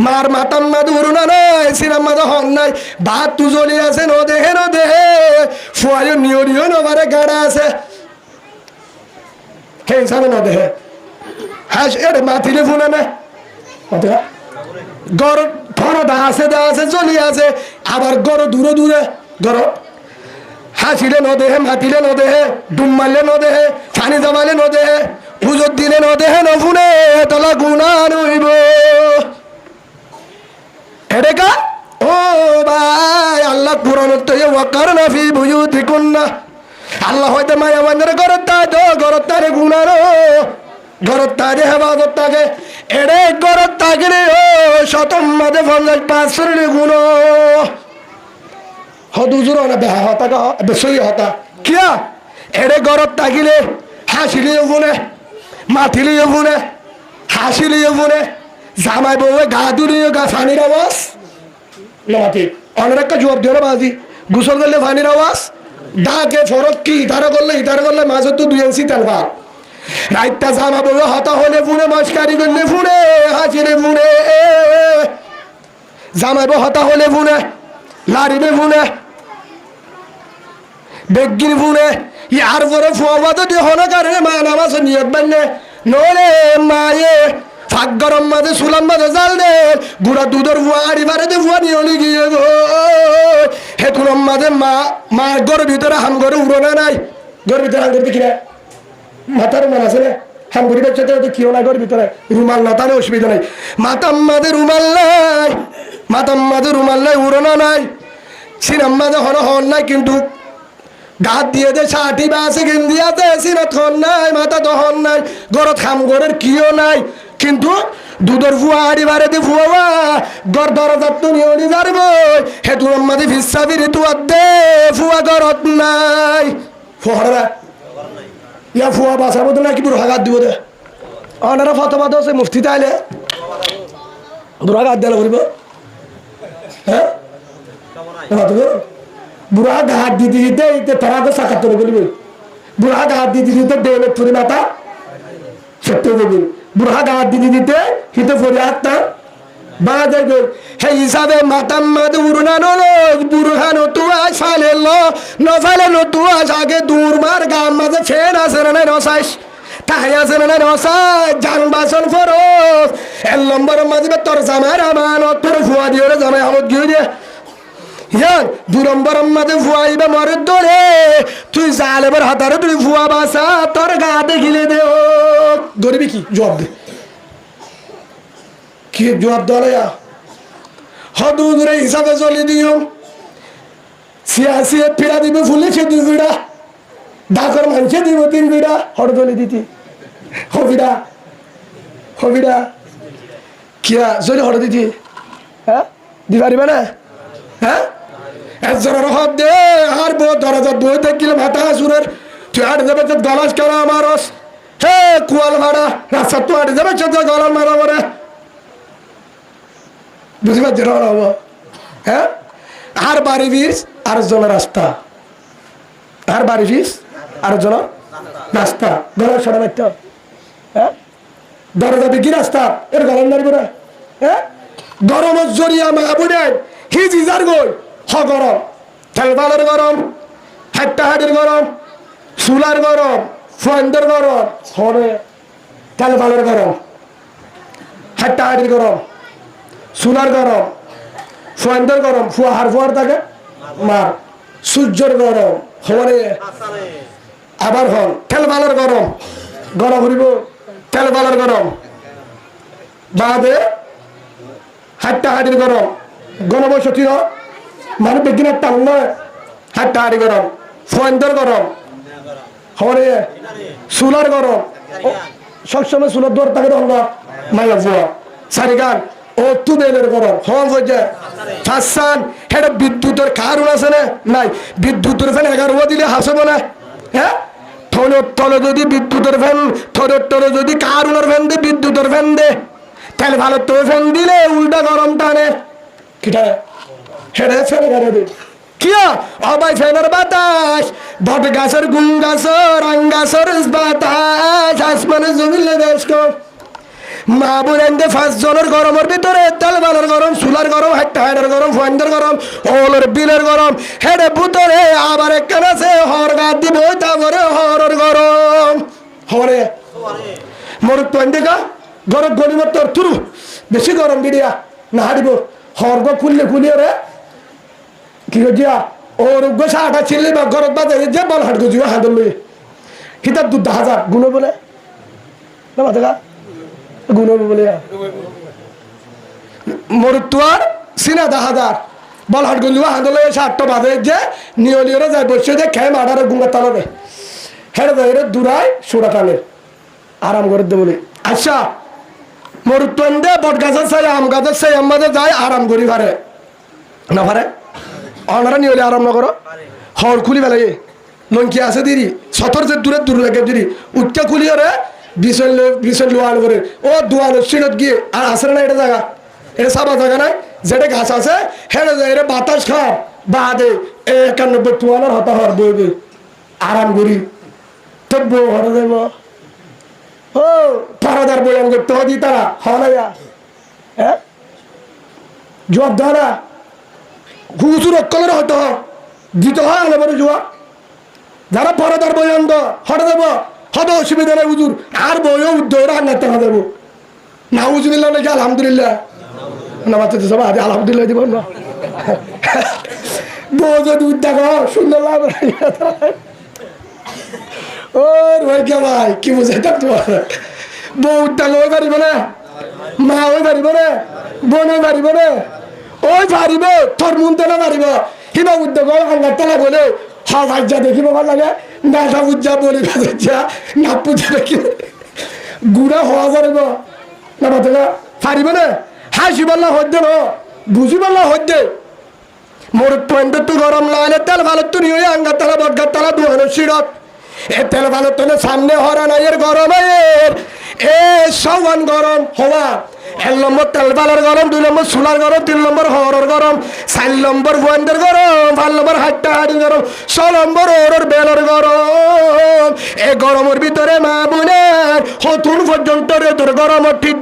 S1: মার মাতাম মা দৌড়না নাই সিনাম মাঝে হন নাই ভাত তু জলি আছে ন দেহে ফুয়ারে নিয়রিও নবারে গাড়া আছে হে সামনে ন দেহে হ্যাঁ এটা মাতিলে ফুনে না গর ফর দা আছে চলি আছে আবার গর দূরে দূরে গর হাসিলে ন দেহে মাতিলে ন দেহে ডুম মারলে ন দেহে পানি জমালে ন দেহে উজত দিলে ন দেহে ন ফুনে তলা গুণা রইব এডেকা ও ভাই আল্লাহ কুরআনত তো ওয়াকারনা ফি বুয়ুতিকুন্না আল্লাহ হইতে মায়া বন্ধের গরত তো গরত তারে গুণা রো গরত তারে হেফাজত থাকে এড়ে গরত থাকলে ও শতম মাঝে 50 গুণ হদুজুর না বেহা হতা বেসই হতা কিয়া এড়ে গরত থাকিলে হাসিলিও গুনে মাথিলিও গুনে হাসিলিও গুনে জামাই বউয়ে গা দুলিও গা ফানির আওয়াজ নামাতি অনেক একটা জবাব দিও না বাজি গুসল করলে ফানির আওয়াজ ডাকে ফরক কি ইধারা করলে মাঝে তো 2 ইঞ্চি তেল ভাব রাইতা জামা বউ হতা হলে ফুনে মস্কারি করলে ফুনে হাসিলে ফুনে জামাই বউ হতা হলে ফুনে লারিবে ফুনে বেগিন ফুনে ইয়ার পরে ফুয়া যদি হনে কারণে মা নামাজ নিয়ত বান্নে নলে মায়ে ফাঁক গরম মাঝে সুলাম মাঝে জাল দে গুড়া দুধের ফুয়া আড়ি বারে দে ফুয়া নিয়ে গিয়ে গো হেতুরম মাঝে মা ঘর ভিতরে হাম ঘরে উড়োনা নাই ঘর ভিতরে হাম করতে কিনা মাথার রুমাল আছে না হামগুড়ি বাচ্চাতে তো কেউ না ঘর ভিতরে রুমাল না তাহলে অসুবিধা নাই মাতাম মাঝে রুমাল নাই উড়োনা নাই সিনাম মাঝে হন নাই কিন্তু গাত দিয়ে দে ষাটি বা আছে গেন্দি আছে সিনাত হন নাই মাথা তো হন নাই ঘরত খাম ঘরের কিও নাই কিন্তু দুধের ফুয়া হাড়ি বারে দি ফুয়া গর দরজাত তো নিয়ে যারব হেতু মাঝে ফিসা ফিরি তু দে ফুয়া ঘরত নাই ফুয়ারা ইয়া ফুয়া বাসাবো তো নাকি বুড়ো হাগাত দিব দে অনারা ফতোয়া দছে মুফতি তাইলে বুড়ো হাগাত দেলা করিব হ্যাঁ বুড়ো হাত দিতে দিতে তারা তো সাকাত করে বলিব বুড়ো হাত দিতে দিতে দেলে ফুরি মাথা সত্য দেবেন বুড়ো হাত দিতে হিতে ফুরি হাতটা বাজে গো হে হিসাবে মাতাম মাদু উড়না নলো বুরহানো তুয়া ফালে ল ন ফালে নো তুয়া আগে দূর মার গাম মাঝে ফেন আছে না নসাইস তাই আছে না নসাই জান বাসন ফরস এক নম্বর মাঝে তোর জামার আমানত তোর ফুয়া দিয়ে জামাই আমত গিয়ে দিয়ে ইয়ান 2 নম্বর মাঝে ফুয়াইবে মরে ধরে তুই জালেবার হাতারে তুই ফুয়া বাসা তোর গা দেখিলে দে ও ধরবি কি জবাব দে কি জবাব দয়া হদুদরে হিসাবে চলে দিও সিয়াসিয়ে ফিরা দিবে ফুলেছে 2 বিড়া ডাকর মানছে দিব 3 বিড়া হড় দলে দিতি হবিড়া কিয়া জলে হড় দিতি হ্যাঁ দি পারিবে না হ্যাঁ একজনের হব দে আর বউ দরজা বই দেখিলে মাথা সুরের তুই আট যাবে গলাস করা আমারস হে কুয়াল ভাড়া রাস্তা তুই আট যাবে গলার মারা মারে বুঝি পারছি হব হ্যাঁ আর বাড়ি ফিস আর জনের রাস্তা আর বাড়ি ফিস আর জনের রাস্তা গলার সরা মারতে হ্যাঁ দরজা বিকি রাস্তা এর গলার নারী করে হ্যাঁ গরমের জরিয়া মা বুড়াই হিজ ইজার গই হ গরম তেলবালের গরম হাট্টাহাটির গরম চুলার গরম ফ্রেন্ডের গরম হরে তেলবালের গরম হাট্টাহাটির গরম চুলার গরম ফ্রেন্ডের গরম ফুয়ার থাকে মার সূর্যের গরম হরে আবার হন তেলবালের গরম গরম হরিব তেলবালের গরম বাদে হাট্টাহাটির গরম গণবসতি মানে বেগিনের টান নয় হাট্টাহাটি গরম ফয়েন্দের গরম হরে চুলার গরম সবসময় চুলার দর থাকে তখন মাইলা ফুয়া সারি গান ও তুবেলের গরম হন হয়ে ফাঁসান এটা বিদ্যুতের কারণ আছে না নাই বিদ্যুতের ফ্যান 11 দিলে হাসবো না হ্যাঁ তলে যদি বিদ্যুতের ফ্যান তলে যদি কারণের ফ্যান দে বিদ্যুতের ফ্যান দে তাহলে ভালো তো ফ্যান দিলে উল্টা গরম টানে কিটা হেডে ফ্যান গাড়ি দে কিয়া অবাই ফ্যানের বাতাস বট গাছের গুম গাছের আং গাছের বাতাস আসমানে জমিলে বেশ কম মা বোনেন্দে 5 জনের গরমের ভিতরে তেলবালের গরম চুলার গরম হাট্টাহাটের গরম ফয়েন্দের গরম ওলের বিলের গরম হেডে ভিতরে আবার একটা আছে হর গা দিব তারপরে হরের গরম হরে মরুক পয়েন্টে গা গরম গলিমত তোর তুরু বেশি গরম বিড়িয়া না হারিব হরগ খুলিয়ে রে কি গিয়া ও রোগ সাটা ছিললে বা গরম বাজারে যে বল হাট গজিও হাঁদল লই হিতার 2,000 গুণ বলে না মাথা গুণ বলে মরুত্তুয়ার সিনা 10,000 বল হাট গলিও হাঁদল 60টা বাজে যে নিয়লিওরে যায় বসে যে খেয়ে মাঠারে গুঙ্গা তালাবে হেড়ে যায় দূরায় সোড়া টানে আরাম করে দে বলে আচ্ছা মরুত্তন্দে বট গাছের চাই আম গাছের চাই আমাদের যায় আরাম করি পারে না পারে অনারা নিয়ে আরাম না করো হর খুলি ফেলে লঙ্কি আছে দিদি সতর যে দূর লাগে দিদি উঠতে খুলি রে বিশন লোয়ান করে ও দোয়ানো সিনত গিয়ে আর আসে না এটা জায়গা এটা সাবা জায়গা নাই যেটা গাছ আছে হেঁটে যায় এটা বাতাস খাও বাদে 91 তোয়ানোর হতা হর বইবে আরাম করি তো বউ হরে দেব ও পারাদার বয়ান করতে দি তারা হলাইয়া হ্যাঁ জবাব ধরা হুজুর অক্কলের হতো দিতে হয় আলে জোয়া যারা পারাদার বয়ান দ হরে দেব হতো অসুবিধা নাই হুজুর আর বইও উদ্যোগ রান্নাতে হয়ে দেবো না হুজুরিল্লাহ নাকি আলহামদুলিল্লাহ না বাচ্চা সব আজ আলহামদুলিল্লাহ দিব না বউ যদি উদ্যোগ সুন্দর লাভ ওর ভাই কে ভাই কি বুঝাইতাম তোমার বউ উদ্যোগ ওই পারিব না মা ওই পারিব না বোন ওই পারিব না ওই পারিব তোর মন তেলা পারিব হিবা উদ্যোগ আঙ্গার তেলা বলে হা ভাজ্যা দেখিব ভাল লাগে না সব উজ্জা বলি ভাজা না পূজা দেখি গুড়া হওয়া যাইব না বাচ্চা পারিব না হাসি বললা হদ্দে ন বুঝি বললা হদ্দে মোর পয়েন্ট তো গরম লাগালে তেল ভালো তো নিয়ে আঙ্গার তেলা বটগার তেলা দুহানো সিরত এ তেল ভালো তো সামনে হরা নাই এর গরম এ সমান গরম হওয়া 1 নম্বর তেল বালার গরম 2 নম্বর চুলার গরম 3 নম্বর হরর গরম 4 নম্বর বন্দের গরম 5 নম্বর হাট্টাহাটির গরম 6 নম্বর ওরর বেলর গরম এ গরমের ভিতরে মা বোনের হতুন পর্যন্ত রে তোর গরম ঠিক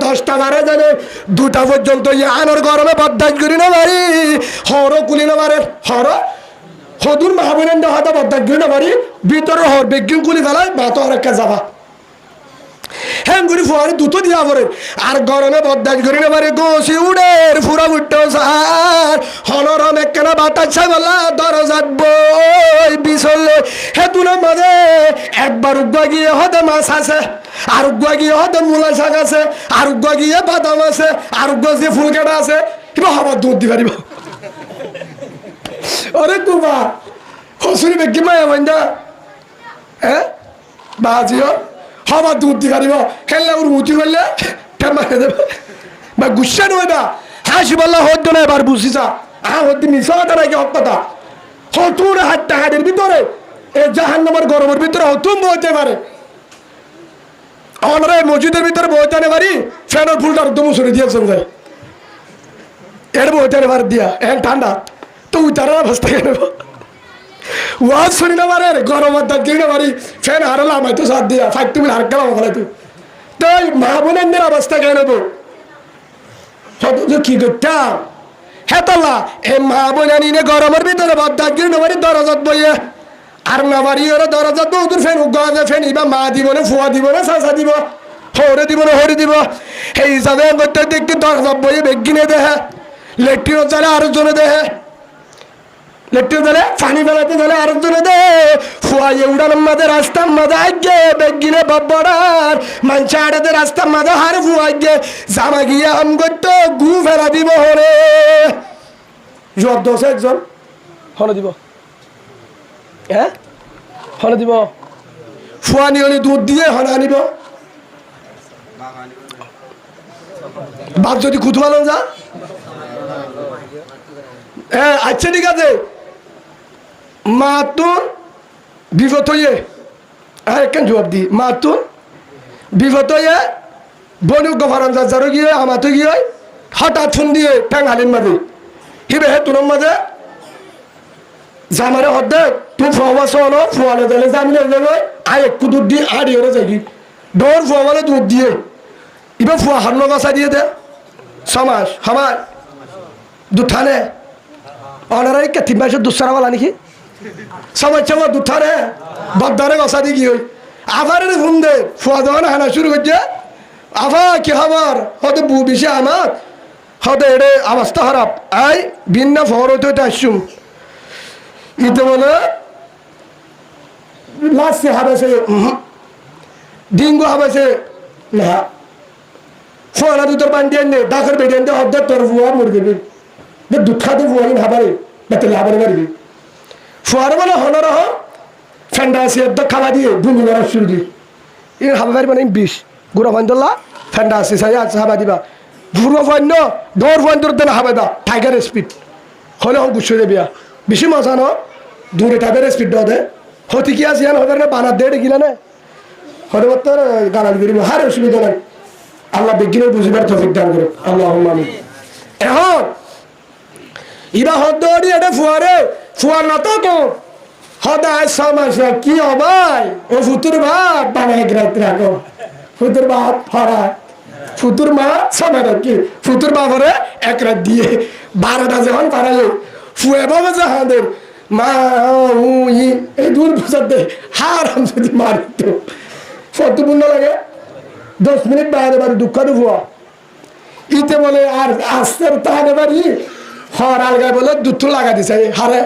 S1: 10টা বারে জানে 2টা পর্যন্ত আনর গরমে বদাজ করি না বাড়ি হর কুলি না বারে হর হতুন মা বোনের হাতে বদাজ করি না বাড়ি ভিতরে হর বেগিং কুলি ফেলায় ভাত আর একটা যাবা হ্যাঁ ঘুরি ফুয়ারে দুটো দিয়া পরে আর গরমে বদাস করি না পারে গোসি উড়ের ফুরা উঠতো সার হনরম একখানা বাতাস বলা দরজাত বই বিছলে হে তুলের মাঝে একবার উগ্গা গিয়ে হতে মাছ আছে আর উগ্গা গিয়ে হতে মূলা শাক আছে আর উগ্গা গিয়ে বাদাম আছে আর উগ্গা গিয়ে ফুল কাটা আছে কিবা হবার দুধ দি পারিব অরে কুমা হসুরি বেগি মায়া বন্ধা হ্যাঁ বাজিও হবার দুধ দি পারিব খেললে ওর উঁচু করলে মারে দেবে বা গুসা নয় না হাসি বললা হদ্দ না এবার বুঝিছা হদ্দি মিশা কথা নাকি হক কথা হতুন হাটের ভিতরে এই জাহান্নামের গরমের ভিতরে হতুন বইতে পারে আমরা মসজিদের ভিতরে বইতে আনে পারি ফ্যানের ফুলটা একদম সরে দিয়েছেন যায় এর বইতে আনে পারে দিয়া এখন ঠান্ডা তো উতারা অবস্থা কেন ওয়াজ শুনি না পারে গরমের দাঁত কিনে পারি ফ্যান হারালাম হয়তো সাত দিয়া ফাইট তুমি হার গেলাম ওখানে তো মা বোনের অবস্থা কেন নেবো কি করতাম হেতলা এ মা বোনা নিনে গরমের ভিতরে বাদ গিয়ে নবারি দরজাত বইয়ে আর নবারি ওরা দরজাত বউতুর ফেন উগাজে ফেন ইবা মা দিব না ফুয়া দিব না চাচা দিব হরে দিব না হরে দিব সেই হিসাবে করতে দেখতে দরজাত বইয়ে বেগিনে দেহে লেট্রিন চালে আরেকজনে দেহে লেট্রিন চালে পানি বেলাতে চালে আরেকজনে দেহে ফুয়াইয়ে উড়ানোর মাঝে রাস্তার মাঝে আগে বেগিনে বাব্বড়ার মানছে আড়াতে রাস্তার মাঝে হারে ফুয়াইগে জামা গিয়ে আম করতো গু ফেলা দিব হরে জব দোষ একজন হলে দিব হ্যাঁ হলে দিব ফুয়ানি হলে দুধ দিয়ে হলে আনিব বাপ যদি খুদ ভালো যা হ্যাঁ আচ্ছা ঠিক আছে মাতুন বিপদ হইয়ে আর একখান জবাব দি মাতুন বিপদ হইয়ে বনু গফারান যারও গিয়ে আমাতে গিয়ে হঠাৎ ফোন দিয়ে ঠ্যাং হালিন মারি হিবে হে তোর মাঝে জামারে হদ্দে তুই ফুয়া শোনো ফুয়ালে দিলে জামিলে দিলে আয় একটু দুধ দিয়ে আড়ি ওরে যাই ডোর ফুয়ালে দুধ দিয়ে এবার ফুয়া হান্ন গাছা দিয়ে দে সমাজ আমার দুধ থানে অনারাই কে তিন মাসের দুধ সারাওয়ালা নাকি সমাজ চাওয়া দুধ থানে বদারে গাছা দিয়ে গিয়ে আবার ফোন দে ফুয়া দেওয়া হানা শুরু করছে আবার কি খবর হতে বু বিষে আমার হতে এড়ে অবস্থা খারাপ আই ভিন্ন ফর হইতে আসছুম ইতে বলে লাস্টে হাবেছে ডিঙ্গু হাবেছে না ফোয়ালা দুধের বান্ডি আনলে ডাকের বেড়ে আনতে হদ্দার তোর ফুয়া মরে দেবে দুধ খাতে ফুয়া কিন হাবারে বেতলে হাবারে মারবি ফুয়ার বলে হনর হ ফ্যান্ডা আছে একদম খাওয়া দিয়ে ভূমি মারার শুরু দিয়ে এর হাবা পারি মানে বিষ গুড়া ফান্ডল্লা ফ্যান্ডা আছে সাই আছে হাবা দিবা ঘুরো ফান্য দৌড় ফান তোর দেন হাবাইবা টাইগার স্পিড হলে হন গুছো দেবিয়া বেশি মজা ন দূরে টাইগার স্পিড দে হতে কি আছে হবে না বানার দেড় গিলা না হরে তোর গালাল করিব হার অসুবিধা নাই আল্লাহ বিজ্ঞানের বুঝিবার তৌফিক দান করে আল্লাহ আমিন এখন ইবা হদ্দড়ি এটা ফুয়ারে ফুয়ার না তো হদায় সমাজে কি হবাই ও ফুতুর ভাত বানাই গ্রাইতে রাখো ফুতুর ভাত ফরায় ফুতুর মা সমাজ কি ফুতুর বাপরে এক রাত দিয়ে 12টা যখন পারালো ফুয়ে বাবা যাহাদের মা এই দূর বুঝাতে হার আমি যদি মারিত সত্যপূর্ণ লাগে 10 মিনিট বাইরে বাড়ি দুঃখ ফুয়া ইতে বলে আর আসতে তাহলে বাড়ি হর আলগায় বলে দুধ লাগা দিছে হারে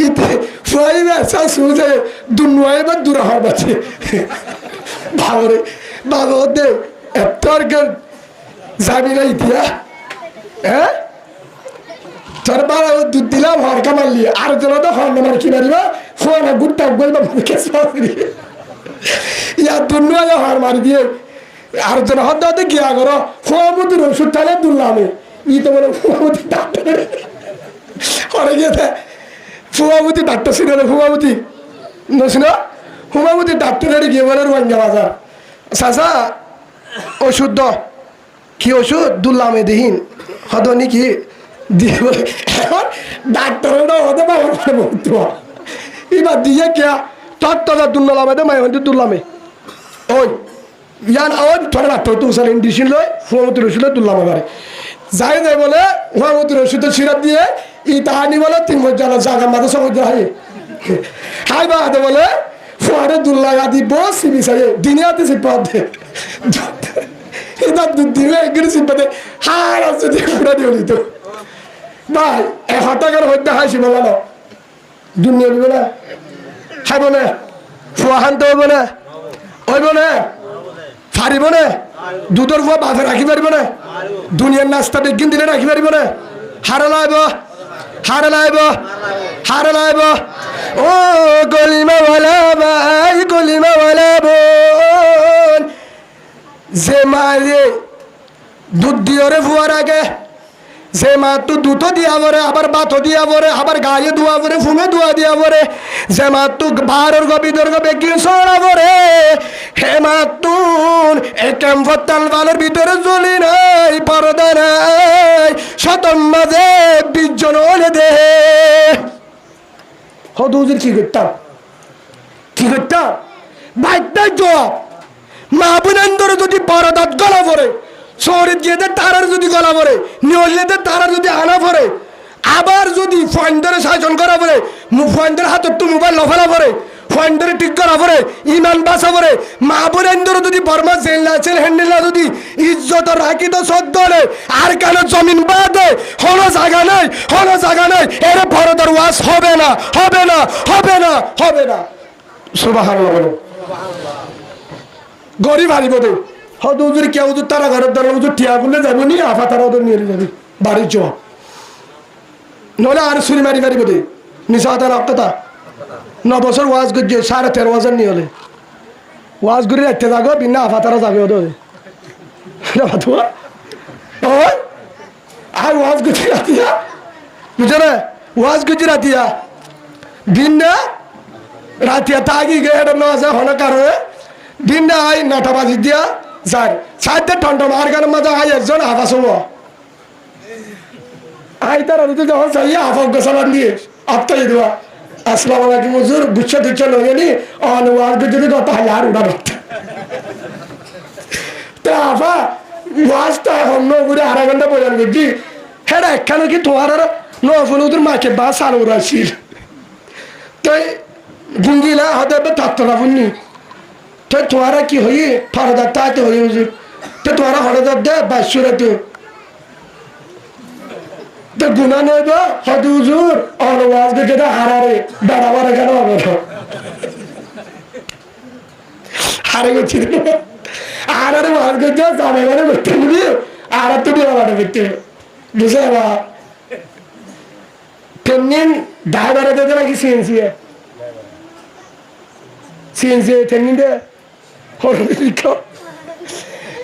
S1: ইতে ফুয়াই ব্যবসা শুনছে দুনুয়াই বা দূরা হওয়ার বাচ্চে ভাবরে বাবা দে এত যাবি না ইতিয়া হ্যাঁ তোর বাবা দুধ দিলাম হর কামালি আর জন তো হর নামার কি মারিবা ফোন গুটটা বলবা ইয়া দুনুয়া হর মারি দিয়ে আর জন হর দাতে গিয়া করো ফুয়ামতির ওষুধ ঠালে দুললামে ই তো বলে ফুয়ামতি ডাক্তার হরে গিয়ে ফুয়ামতি ডাক্তার ছিল না ফুয়ামতি নছিল ফুয়ামতি ডাক্তারের গিয়ে বলে রোয়াঙ্গা বাজার চাচা ওষুধ দ কি ওষুধ দুললামে দেহিন হদ নাকি দিয়ে বলে এখন ডাক্তারের হতে বাবার পরে বলতো এবার দিয়ে কে তোর তোরা দুললামে দে মায় দুললামে ওই ইয়ান ওই তোর ডাক্তার তো উসাল ইন্ডিশন লয় ফুয়ামতির ওষুধ দুললামে পারে যাই যাই বলে ফুয়ামতির ওষুধের সিরাপ দিয়ে ই তাহানি বলে 3 বছর জায়গা মাথা সমুদ্র হাই হাই বাদে বলে ফুয়ারে দুল্লা গাদি বসি বিছাইয়ে দিনিয়াতে সিপাতে এটা দিলে একদিন সিপাতে হার আছে যে পুরা দিয়ে দিত ভাই 1 টাকার হইতে হাসি বলা না দুনিয়া দিবে না খাইব না ফুয়া হানতে হইব না হইব না পারিব না দুধের ফুয়া বাঁধে রাখি পারিব না দুনিয়ার নাস্তা বেগিন দিলে রাখি পারিব না হারে লাইব হারে লাইব হারে লাইব ও গলিমাওয়ালা ভাই গলিমাওয়ালা বোন যে মায়ে দুধ দিওরে ফুয়ার আগে যে মা তো দুধ দিয়া পরে আবার বাতো দিয়া পরে আবার গায়ে ধোয়া পরে ফুমে ধোয়া দিয়া পরে যে মা তো বাহারের গবিদর গবে কি সরা পরে হে মা তুন এই ক্যাম্পর তালবালের ভিতরে জ্বলি নাই পরদা নাই শতম মাঝে 20 জন ওলে দে হদুজের কি করতাম বাইকটাই জবাব মা বোনেন্দর যদি পরদাত গলা পরে শহরের যেতে তারার যদি গলা পরে নিয়লেতে তারার যদি আনা পরে আবার যদি ফয়েন্ডারে শাসন করা পরে ফয়েন্ডার হাতত তো মোবাইল লফালা পরে ফয়েন্ডারে ঠিক করা পরে ইমান বাসা পরে মা বোনেন্দর যদি বর্মা জেল আছে হ্যান্ডেল যদি ইজ্জত রাখি তো সদ্দলে আর কেন জমিন বাদে হলো জায়গা নাই এর পরদার ওয়াজ হবে না হবে না হবে না হবে না সুবহানাল্লাহ বলো গরিব হারিব দে হয়তো উজুর কেউ উজুর তারা ঘরের দ্বারা উজুর টিয়া করলে যাবো নি আফা তারা ওদের নিয়ে যাবি বাড়ির জবাব নলে আর ছুরি মারি মারিব দে নিশা তার কথা 9 বছর ওয়াজ করছে 13.5 নিয়ে হলে ওয়াজ করে রাখতে যাগো বিনা আফা তারা যাবে ওদের আর ওয়াজ করছি রাতিয়া বুঝে না ওয়াজ করছি রাতিয়া বিনা রাতিয়া তাগি গে এটা নজা হনা কারণে দিনটা আই 9টা বাজি দিয়া যার সাইডে টন্টন আর গানের মাঝে আই একজন হাফাস হবো আই তার আরো যখন চাই হাফক গোসালান দিয়ে আত্মাই দেওয়া আসসালামু আলাইকুম হুজুর গুচ্ছ টুচ্ছ লগে নি ওয়াজ যদি কত হাজার উড়া ধরতে তা আফা ওয়াজটা এখন ঘুরে 1/2 ঘন্টা বোঝান করছি হ্যাঁ একখানে কি তোমার আর নফল ওদের মাকে বা সাল উড়াছিল তাই গুঙ্গিলা হতে তত্ত্বটা শুনি তো তোমারা কি হই ফরদার তাতে হই হুজুর তো তোমারা হরদার দে বাসুরা তো গুণা নইব হয়তো হুজুর অনওয়াজ যেটা হারারে দাঁড়াবার কেন হবে হারে গেছি হারারে ওয়াজ করতে জামে মানে করতে বলি আর তো বিয়ে করতে বুঝে বা তেমনি দাঁড়াবারে দিতে নাকি সিএনসি তেমনি দে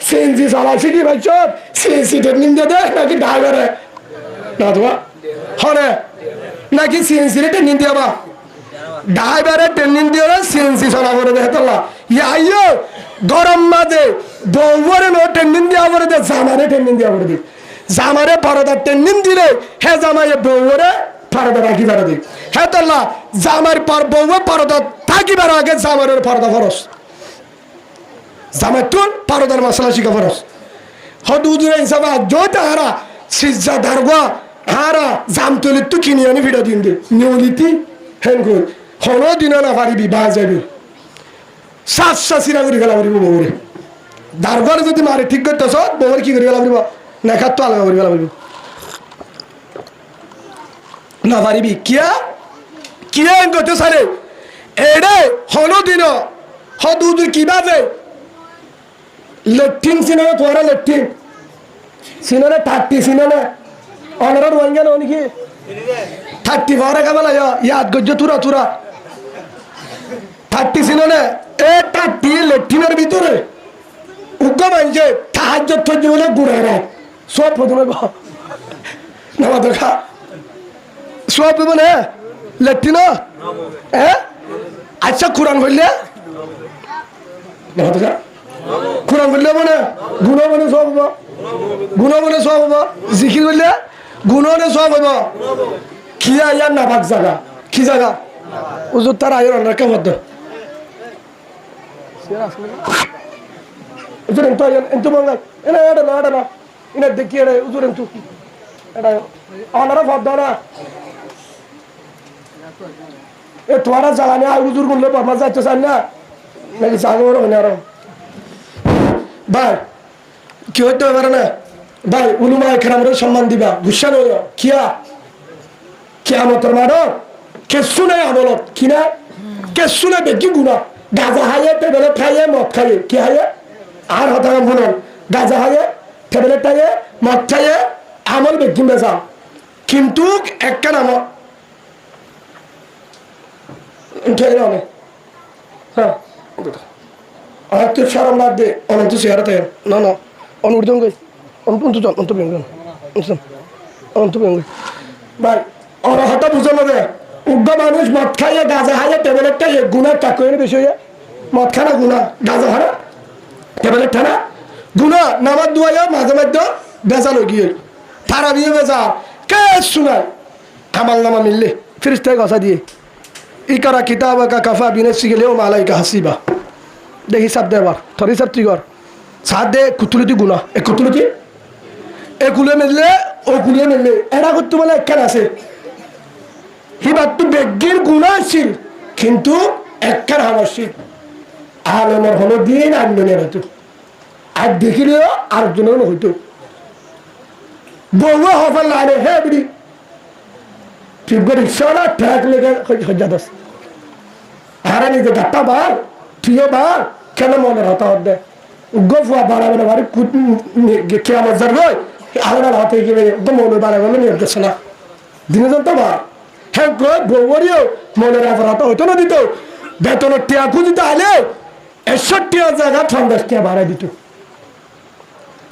S1: সিএনসি চালাচ্ছি কি ভাই সব সিএনসি ট্রেনিং দিয়ে দেয় নাকি ড্রাইভারে না তোমার হরে নাকি সিএনসি ট্রেনিং দিয়ে বা ড্রাইভারের ট্রেনিং দিয়ে সিএনসি চলা করে দেয় তোলা ইয়ে গরম মাঝে বউরে নো ট্রেনিং দেওয়া করে দে জামারে ট্রেনিং দেওয়া করে দিই জামারে পরদার ট্রেনিং দিলে হে জামাইয়ে বউরে পরদা রাখি বেড়া দিই হে তোলা জামার পর বউয়ে পরদা থাকিবার আগে জামারের পরদা ফরস জামাতুন পরদার মশলা শিখা ফরস হদুদুরে হিসাবে জোটা হারা সিজা দারগা হারা জামতলি তো কিনে আনি ভিড়া দিন দে নিয়লিতি হেন কর হলো দিন না পারিবি বা যাবি সাতশা সিরা করে গেলা পারিব বউরে দারগার যদি মারে ঠিক করতেছ বউরে কি করে গেলা পারিব না খাত আলাদা করে গেলা পারিব না পারিবি কিয়া কিয়া করতে সারে এড়ে হলো দিন হদুদুর কিভাবে লেট্রিন সিনেমা তোরা লেট্রিন সিনেমা 30 সিনেমা অনার ওয়াঙ্গান অনেকে 30 বারে কামালা ইয়াদ গজ্জ তুরা 30 সিনেমা এ 30 লেট্রিনের ভিতরে উগ্র মানছে তাহাজ্জুদ থজ্জ বলে গুড়ে রে সব প্রথমে না দেখা সব বলে লেট্রিন হ্যাঁ আচ্ছা কোরআন বললে না দেখা কোরআন বললে মানে গুণ মানে সব হবো গুণ মানে সব হবো জিকির করলে গুণ মানে সব হবো কি আয়ার না ভাগ জায়গা কি জায়গা উজুর তার আয়ের অন্য কেমন উজুর এন্ত এন্ত বাংলা এনা এটা না এনা দেখি এটা উজুর এন্ত এটা অনারা ভাব দাও না এ তোমারা জ্বালানি আয় হুজুর করলে বাবা যাচ্ছে চান না নাকি চাঙর হয় না আরো ভাই কি হইতে পারে না ভাই উলুমা একরামের সম্মান দিবা গুসা নয় কিয়া কিয়ামতের মারো কেসু নাই আদালত কিনা কেসু নাই বেশি গুণা গাজা হাইয়ে টেবলেট খাইয়ে মদ খাইয়ে কি হাইয়ে আর হতাম শুনুন গাজা হাইয়ে টেবলেট খাইয়ে মদ খাইয়ে আমল বেশি বেচা কিন্তু একটা নাম হ্যাঁ আর তুই সারাম বাদ দে অনন্ত চেহারাতে না না অনুর্ধন গই অন্ত ভাই অনহতা বুঝলো দে উগ্র মানুষ মদ খাইয়ে গাজা খাইয়ে টেবলেট খাইয়ে গুণার টাকুয়ের বেশি হয়ে মদ খানা গুণা গাজা হারা টেবলেট খানা গুণা নামাজ দুয়াইয়া মাঝে মাঝে বেজাল গিয়ে তারা বিয়ে বেজা কে শুনায় আমার নামা মিললে ফিরিস্তায় গসা দিয়ে ইকারা কিতাব কা কাফা বিনেসি গেলেও মালাইকা হাসিবা দেখি সাপ দে আবার থরি সাপ তুই কর সাত দে কুতুলতি গুণা এ কুতুলতি এ কুলে মিললে ও কুলে মিললে এরা করতে বলে একখান আছে হিবার তো বেগির গুণা ছিল কিন্তু একখান হামাসিল আলমের হলো দিয়ে আন্দোলনের হতো আর দেখিলেও আরেকজনের হইতো বউ হবার লাগে হে বিড়ি ঠিক করে রিক্সাওয়ালা ট্রাক লেগে হজ্জা দোষ হারা নিজে গাট্টা বার তুইও বার কেন মনে হতা হত দে গোফুয়া বাড়াবে না বাড়ি কে আমার যার রই আলাদা হাতে গেলে একদম মনে বাড়াবে নিয়ে গেছে না দিনে জানতো বা হ্যাঁ বউরিও মনের আবার হতা হইতো না দিত বেতনের টিয়া খুঁজিতে আলে 61 জায়গা 50 টাকা ভাড়া দিত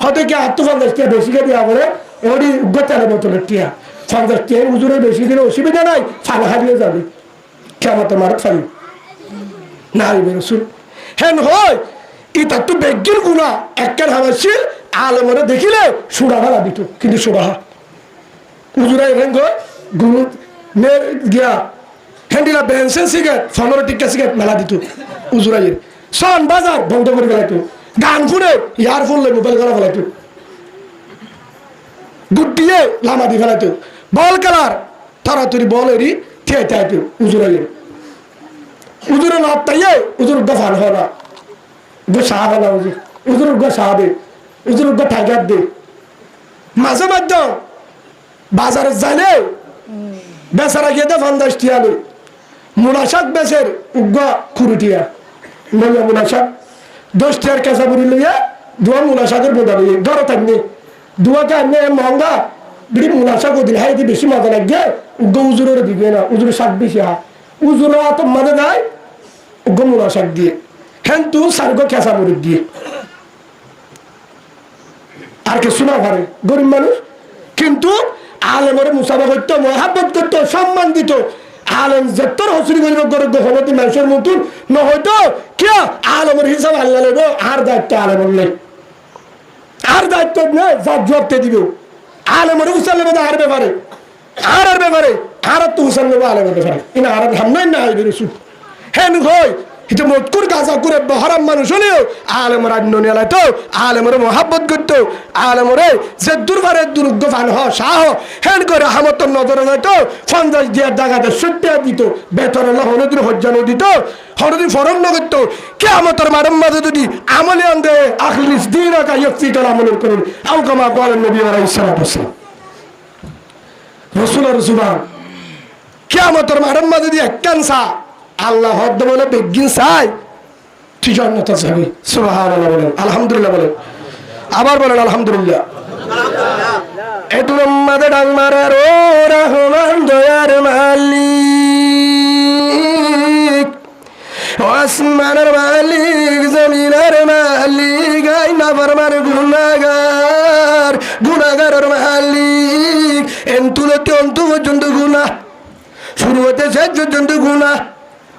S1: হয়তো কি 50 টাকা বেশি দিয়া বলে ওরই গোচারে বোতলের টিয়া 50 টাকা উজুরের বেশি দিলে অসুবিধা নাই ফালা হারিয়ে যাবে কেমন তোমার ফালি না রসুল হ্যাঁ হয় এটা তো বেগির গুণা একখান হামাসিল আলমরে দেখিলে সুরা ভাড়া দিত কিন্তু সুরাহা উজুরাই ভেঙ্গ গুরু গিয়া হ্যান্ডিলা বেনসেন সিগারেট 15 টিকা সিগারেট মেলা দিত উজুরাইয়ের সন বাজার বন্ধ করে ফেলাইতো গান শুনে ইয়ারফোন লই মোবাইল গলা ফেলাইতো গুটিয়ে লামা দি ফেলাইতো বল খেলার তাড়াতাড়ি বল এরি ঠিয়া চাইতো উজুরাইয়ের উজুরে লাভ তাইয়ে উজুর গফান হয় না গো সাহাব না উজুর উজুর গো সাহাবে উজুর গো টাইগার দে মাঝে মাঝে বাজারে যাইলে বেচারা গিয়ে দে 50 টিয়া লই মুনাশাক বেচের উগ্গা খুরুটিয়া নইয়া মুনাশাক 10 টিয়ার কেঁচা বুড়ি লইয়া দুয়া মুনাশাকের বোধা লইয়া ধরো থাকবে দুয়াকে আনে মহঙ্গা বিড়ি মুনাশাক দিন হাই দিয়ে বেশি মজা লাগে উগ্গা উজুরের দিবে না উজুরের শাক বেশি হা উজুরা তো মানে দেয় উগ্গা মুনাশাক দিয়ে কিন্তু সারগো কেঁচা বুড়ি দিয়ে আর কে শোনা পারে গরিব মানুষ কিন্তু আলেমরে মুসাফা করতো মহাব্বত করতো সম্মান দিত আলেম যেতর হসুরি করিব গরিব হবতি মানুষের মতন নহয়তো কে আলেমের হিসাব আল্লাহ নেব আর দায়িত্ব আলেমের নেই আর দায়িত্ব নেই যার জবাবতে দিব আলেমের হুসান নেবে আর ব্যাপারে আর ব্যাপারে আর তো হুসান নেবো আলেমের ব্যাপারে ইনা আর হামনাই না হইবে রসুল হেন হয় এটা মতকুর গাজা করে বহরাম মানুষ হলেও আলেমর আন্ননি আলাইতো আলেমরে মহাব্বত করতো আলেমরে যে দুর্বারে দুর্গ ফান হ শাহ হেন করে রহমতর নজরে যাইতো 50 দিয়ার জায়গাতে 70 দিত বেতন আল্লাহ হনদিন হজ্জানো দিত হনদিন ফরম ন করতো কিয়ামতের মারম মাঝে যদি আমলে আনদে আখলিস দিনাকা ইয়াফিকাল আমলুল করুন আও কামা ক্বালা নবী আলাইহিস সালাতু ওয়াসসালাম রাসূলুল্লাহ সুবহান কিয়ামতের মারম মাঝে যদি এককানসা আল্লাহ হদ বলে বেগিন চাই তুই জান্নাত যাবি সুবহানাল্লাহ বলেন আলহামদুলিল্লাহ বলেন আবার বলেন আলহামদুলিল্লাহ এতুর মাদে ডাং মারে ও রহমান দয়ার মালিক আসমানের মালিক জমিনের মালিক আই নাফরমান গুনাহগারের মালিক এন্তুলতে অন্তু পর্যন্ত গুনাহ শুরু হতে শেষ পর্যন্ত গুনাহ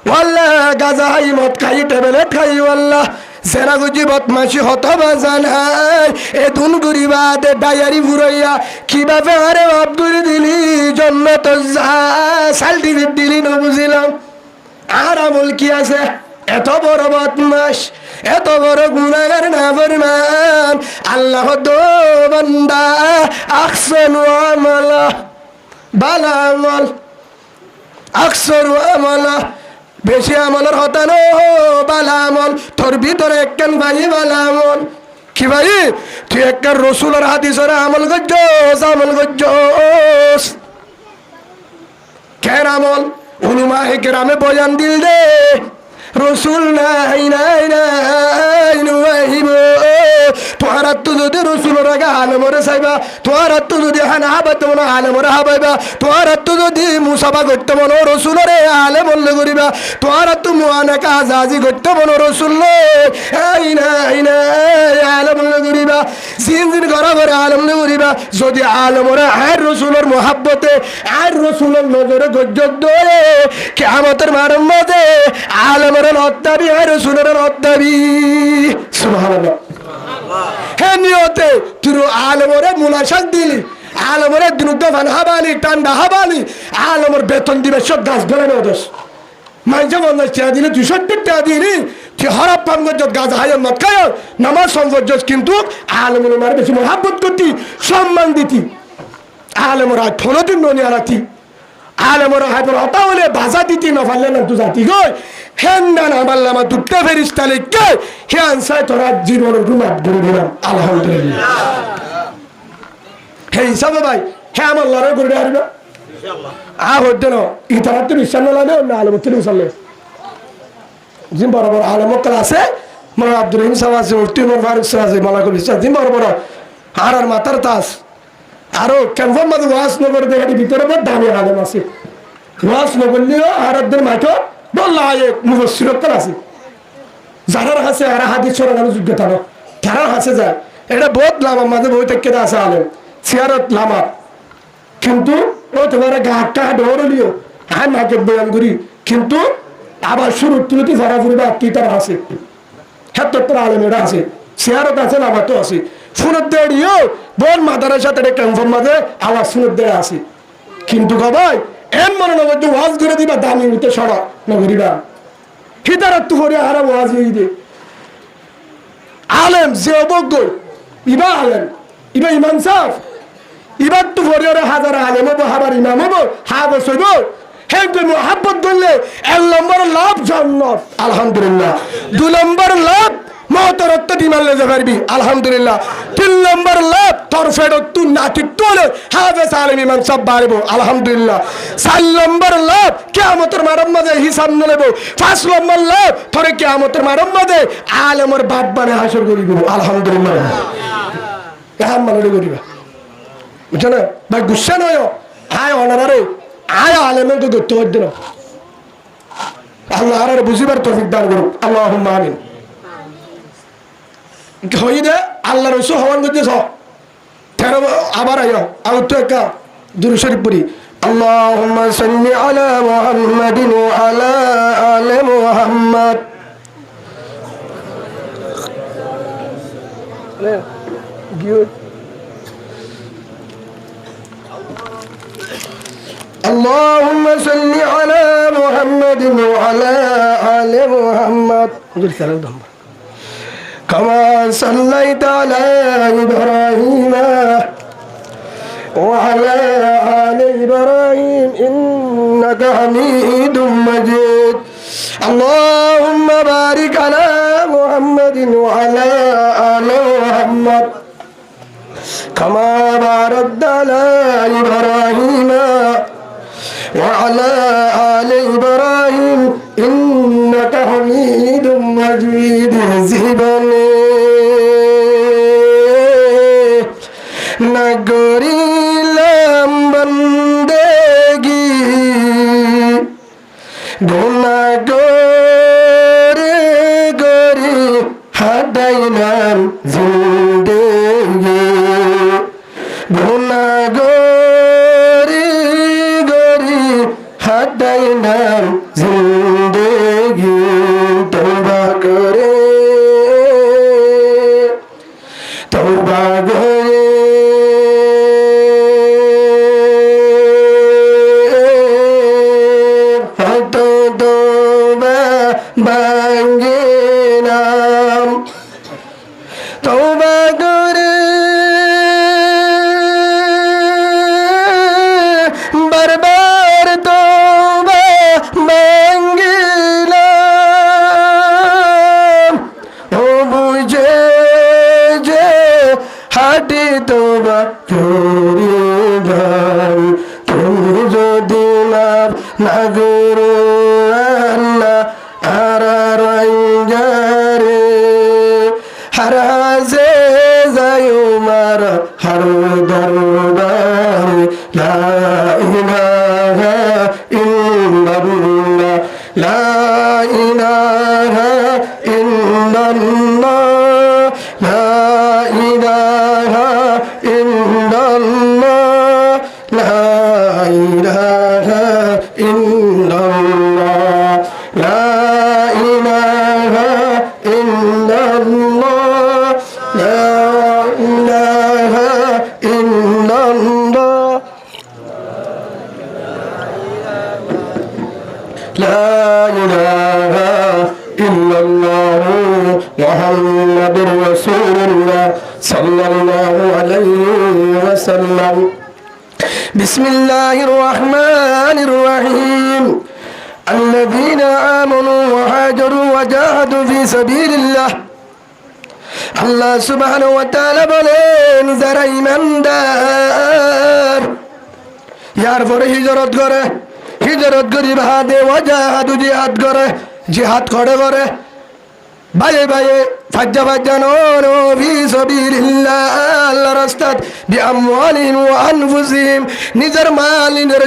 S1: ওয়াল্লাহ গাজা হাই মদ খাই টেবলেট খাই ওয়াল্লাহ সেরা গুজি বদমাশি হত বাজানাই এ দুন গরিবাদে ডায়ারি ফুরাইয়া কিভাবে আরে বাপ করে দিলি জন্নত সার্টিফিকেট দিলি না বুঝিলাম আর আমল কি আছে এত বড় বদমাশ এত বড় গুনাহগার না ফরমান আল্লাহ দো বান্দা আহসানু আমালা বালা আমল আকসর আমলা বেশি আমলের হতানো বালা আমল তোর ভিতরে একখান ভাই বালা আমল কি ভাই তুই একটা রসুলের হাদিসের আমল করছস কেন আমল উলুমায়ে কেরামে বয়ান দিল দে রসুল নাই নাই নাই নুয়াইব তোর তো যদি রসুলের আগে আলমরে চাইবা তোর তো যদি হানা হাবাইতে মনে আলমরে হাবাইবা তোর তো যদি মুসাফা করতে মনে রসুলরে আলেমলে করিবা তোর তো মুআনাকা আজাজি করতে মনে রসুল এই নাই নাই আলেমলে করিবা জিন জিন করা করে আলেমলে করিবা যদি আলমরে আর রসুলের মোহাব্বতে আর রসুলের নজরে গজ্জত ধরে কিয়ামতের মাঠের মধ্যে আলমরে লত্তাবি আর রসুলের লত্তাবি সুবহানাল্লাহ হে নিয়তে তুই আলমরে মুনাশাক দিলি আলমরে দুনুদ্দান হাবালি টান্ডা হাবালি আলমর বেতন দিবে সব গাছ ধরে নেওয়া দোষ মাইজে বন্ধাস টিয়া দিলি 200 টাকা দিলি তুই হরপ পাম গজ্জত গাছ হাইন মত খায় নামাজ সংগজ্জত কিন্তু আলমর মার বেশি মহাব্বত করতি সম্মান দিতি আলমর আয় থনো দিন ননি আরাতি আলমর হাই পর হতা হলে ভাষা দিতি না পারলে না তুই জাতি গই হেন্দান আমার লামা দুটা ফেরিস্তা লিখে হে আনসায় তোরা জীবনের রুমাত ধরে দিলাম আলহামদুলিল্লাহ হে হিসাবে ভাই হে আমার লড়াই করে হারিবা হইতে না ইতারা তো বিশ্বাস না লাগে না আলম তো বিশ্বাস লাগে জিম বড় বড় আলমকল আছে মা আব্দুর রহিম সাহেব আছে মুফতি উমর ফারুক সাহেব আছে মালাকুল ইসলাম জিম বড় বড় আর মাথার তাস আরো কেমন মাঝে ওয়াজ নগর দেখে ভিতরে বড় দামি আলম আছে ওয়াজ নগরলিও আরদের মাঠো বললা এক মুফসিরকল আছে যারা হাসে আর হাদিস ছড়ানোর যোগ্যতা না তারা হাসে যায় এটা বহুত লাভ মাঝে বই থেকে আছে আলেম সিয়ারত লামা কিন্তু ও তোমার গাঁটটা ডরলিও হ্যাঁ নাকে বয়ান করি কিন্তু আবার শুরু তুলতে যারা ফুরবা কি তারা আছে হ্যাঁ তোর আলেমেরা আছে সিয়ারত আছে লামা তো আছে ফুরত দেড়িও বোন মাদারের সাথে কনফার্ম মাঝে আওয়াজ শুনত দেয়া আছে কিন্তু ভাই এম মনে নগর ওয়াজ করে দিবা দামি উঠে সড়ক নগরিবা হিতারাত তো করে আর ওয়াজ দে আলেম যে অবজ্ঞ ইবা আলেম ইবা ইমাম সাহেব ইবার তো ভরে হাজার আলেম হবো হাবার ইমাম হবো হাবো সইব হ্যাঁ মোহাব্বত করলে 1 নম্বর লাভ জান্নাত আলহামদুলিল্লাহ 2 নম্বর লাভ মহতরত্ব দিমালে যে পারবি আলহামদুলিল্লাহ 3 নম্বর লাভ তোর ফেরত নাতি তোলে হাফেজ আলেম ইমাম সব বাড়বো আলহামদুলিল্লাহ 4 নম্বর লাভ কিয়ামতের মারম মাঝে হিসাব নেব 5 নম্বর লাভ তোরে কিয়ামতের মারম মাঝে আলেমের বাপ বানে হাসর করিব আলহামদুলিল্লাহ কেমন মানে করিবা বুঝছো না ভাই গুসা নয় আয় অনারে আয় আলেমের তো ধরতে হচ্ছে না আল্লাহ আর বুঝিবার তৌফিক দান করুক আল্লাহুম্মা আমিন হই দে আল্লাহ রসুল হওয়ান করতেছ তেরো আবার আয় আর তো একটা দুরূদ শরীফ পড়ি আল্লাহুম্মা সাল্লি আলা মুহাম্মাদিন ওয়া আলা আলি Muhammad good اللهم صل على محمد وعلى آل محمد كما صليت على إبراهيم وعلى آل إبراهيم إنك حميد مجيد اللهم بارك على محمد وعلى آل محمد كما باركت على إبراهيم وعلى آل إبراهيم إنك حميد مجيد زبني نگری لام بندگی گناہ گوری گوری ہدائنام زندگی گناہ گوری گوری ہدائنام زندگی توبہ کرے توبہ کرے تو توبہ بانگے نام توبہ کرے بار بار توبہ guruanna hararangare haraze zayumar harudarbare la ilaha illallah la ilaha illallah la ilaha illallah la ilaha illallah la ilaha illallah la ilaha illallah la ilaha illallah muhammadur rasulullah sallallahu alaihi wasallam. Bismillahir rahmanir rahim. Alladhina amanu wa hajaru wa jahadu fi sabilillah. আল্লাহ সুবহানাহু ওয়া তাআলা বলেন যারা ঈমানদার ইয়ার পরে হিজরত করি বাদে ওয়াজাহাদু জিহাদ করে বাইরে ফাজ্জা নো ফি সাবিলিল্লাহ আল্লাহর রাস্তাত বিআমওয়ালিহিম ওয়া আনফুসিহিম নিজের মাল নিজের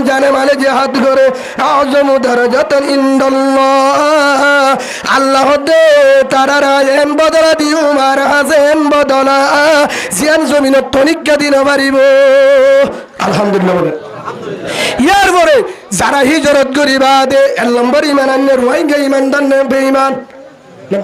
S1: জানে মালে জিহাদ করে আযমু দারাজাতান ইনদাল্লাহ আল্লাহ দে তারা রায়েন বদলা দিও মার হাসেন বদলা জিয়ান জমিনত তনিকা দিন পারিব আলহামদুলিল্লাহ বলে ইয়ার পরে যারা হিজরত করি বাদে এক নম্বর ঈমান আনলে রোহিঙ্গা ঈমানদার বেঈমান